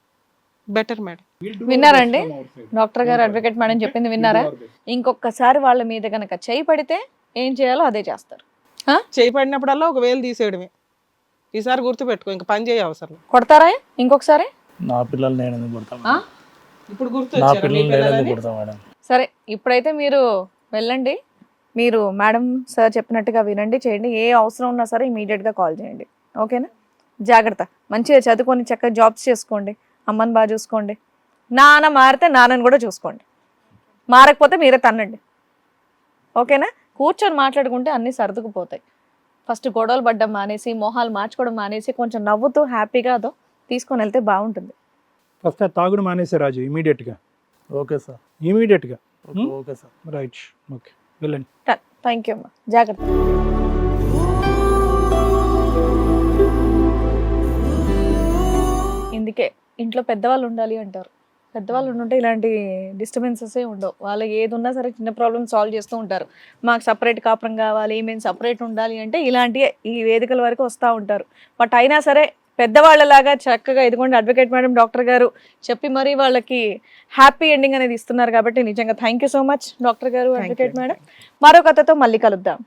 Better madam. విన్నారండి డాక్టర్ గారు, అడ్వకేట్ మేడం చెప్పింది విన్నారా? ఇంకొకసారి వాళ్ళ మీద కనుక చేయి పడితే ఏం చేయాలో అదే చేస్తారు. చేయి పడినప్పుడల్లా ఒక వేలు తీసేయడమే. ఈసారి గుర్తుపెట్టుకో, ఇంకా పని చేయ అవసరం. కొడతారా ఇంకొకసారి? నా పిల్లలు నేను ఎందుకు కొడతాను? ఇప్పుడు నా పిల్లలు నేను ఎందుకు కొడతాను మేడం? సరే, ఇప్పుడైతే మీరు వెళ్ళండి, మీరు మేడం సార్ చెప్పినట్టుగా వినండి, చేయండి. ఏ అవసరం ఉన్నా సరే ఇమీడియట్గా కాల్ చేయండి. ఓకేనా? జాగ్రత్త, మంచిగా చదువుకొని చక్కగా జాబ్స్ చేసుకోండి, అమ్మని బాగా చూసుకోండి. నాన్న మారితే నాన్నని కూడా చూసుకోండి, మారకపోతే మీరే తన్నండి. ఓకేనా? కూర్చొని మాట్లాడుకుంటే అన్నీ సర్దుకుపోతాయి. ఫస్ట్ గొడవలు పడ్డం మానేసి, మొహాలు మార్చుకోవడం మానేసి, కొంచెం నవ్వుతూ హ్యాపీగా అదో తీసుకొని వెళ్తే బాగుంటుంది. ఫస్ట్ ఆ తాగుడు మానేసే రాజు ఇమీడియట్గా. ఓకే సార్, ఇమీడియట్గా. ఓకే సార్, రైట్, ఓకే, వెళ్ళండి. థ్యాంక్ యూ అమ్మా, జాగ్రత్త. ఇందుకే ఇంట్లో పెద్దవాళ్ళు ఉండాలి అంటారు. పెద్దవాళ్ళు ఉంటే ఇలాంటి డిస్టర్బెన్సెసే ఉండవు. వాళ్ళకి ఏది ఉన్నా సరే చిన్న ప్రాబ్లమ్ సాల్వ్ చేస్తూ ఉంటారు. మాకు సపరేట్ కాపురం కావాలి, మేము సపరేట్ ఉండాలి అంటే ఇలాంటి ఈ వేదికల వరకు వస్తూ ఉంటారు. బట్ అయినా సరే పెద్దవాళ్ళలాగా చక్కగా ఇదిగోండి అడ్వకేట్ మేడం, డాక్టర్ గారు చెప్పి మరీ వాళ్ళకి హ్యాపీ ఎండింగ్ అనేది ఇస్తున్నారు కాబట్టి నిజంగా thank you so much doctor గారు, అడ్వకేట్ మేడం. మరో కథతో మళ్ళీ కలుద్దాం.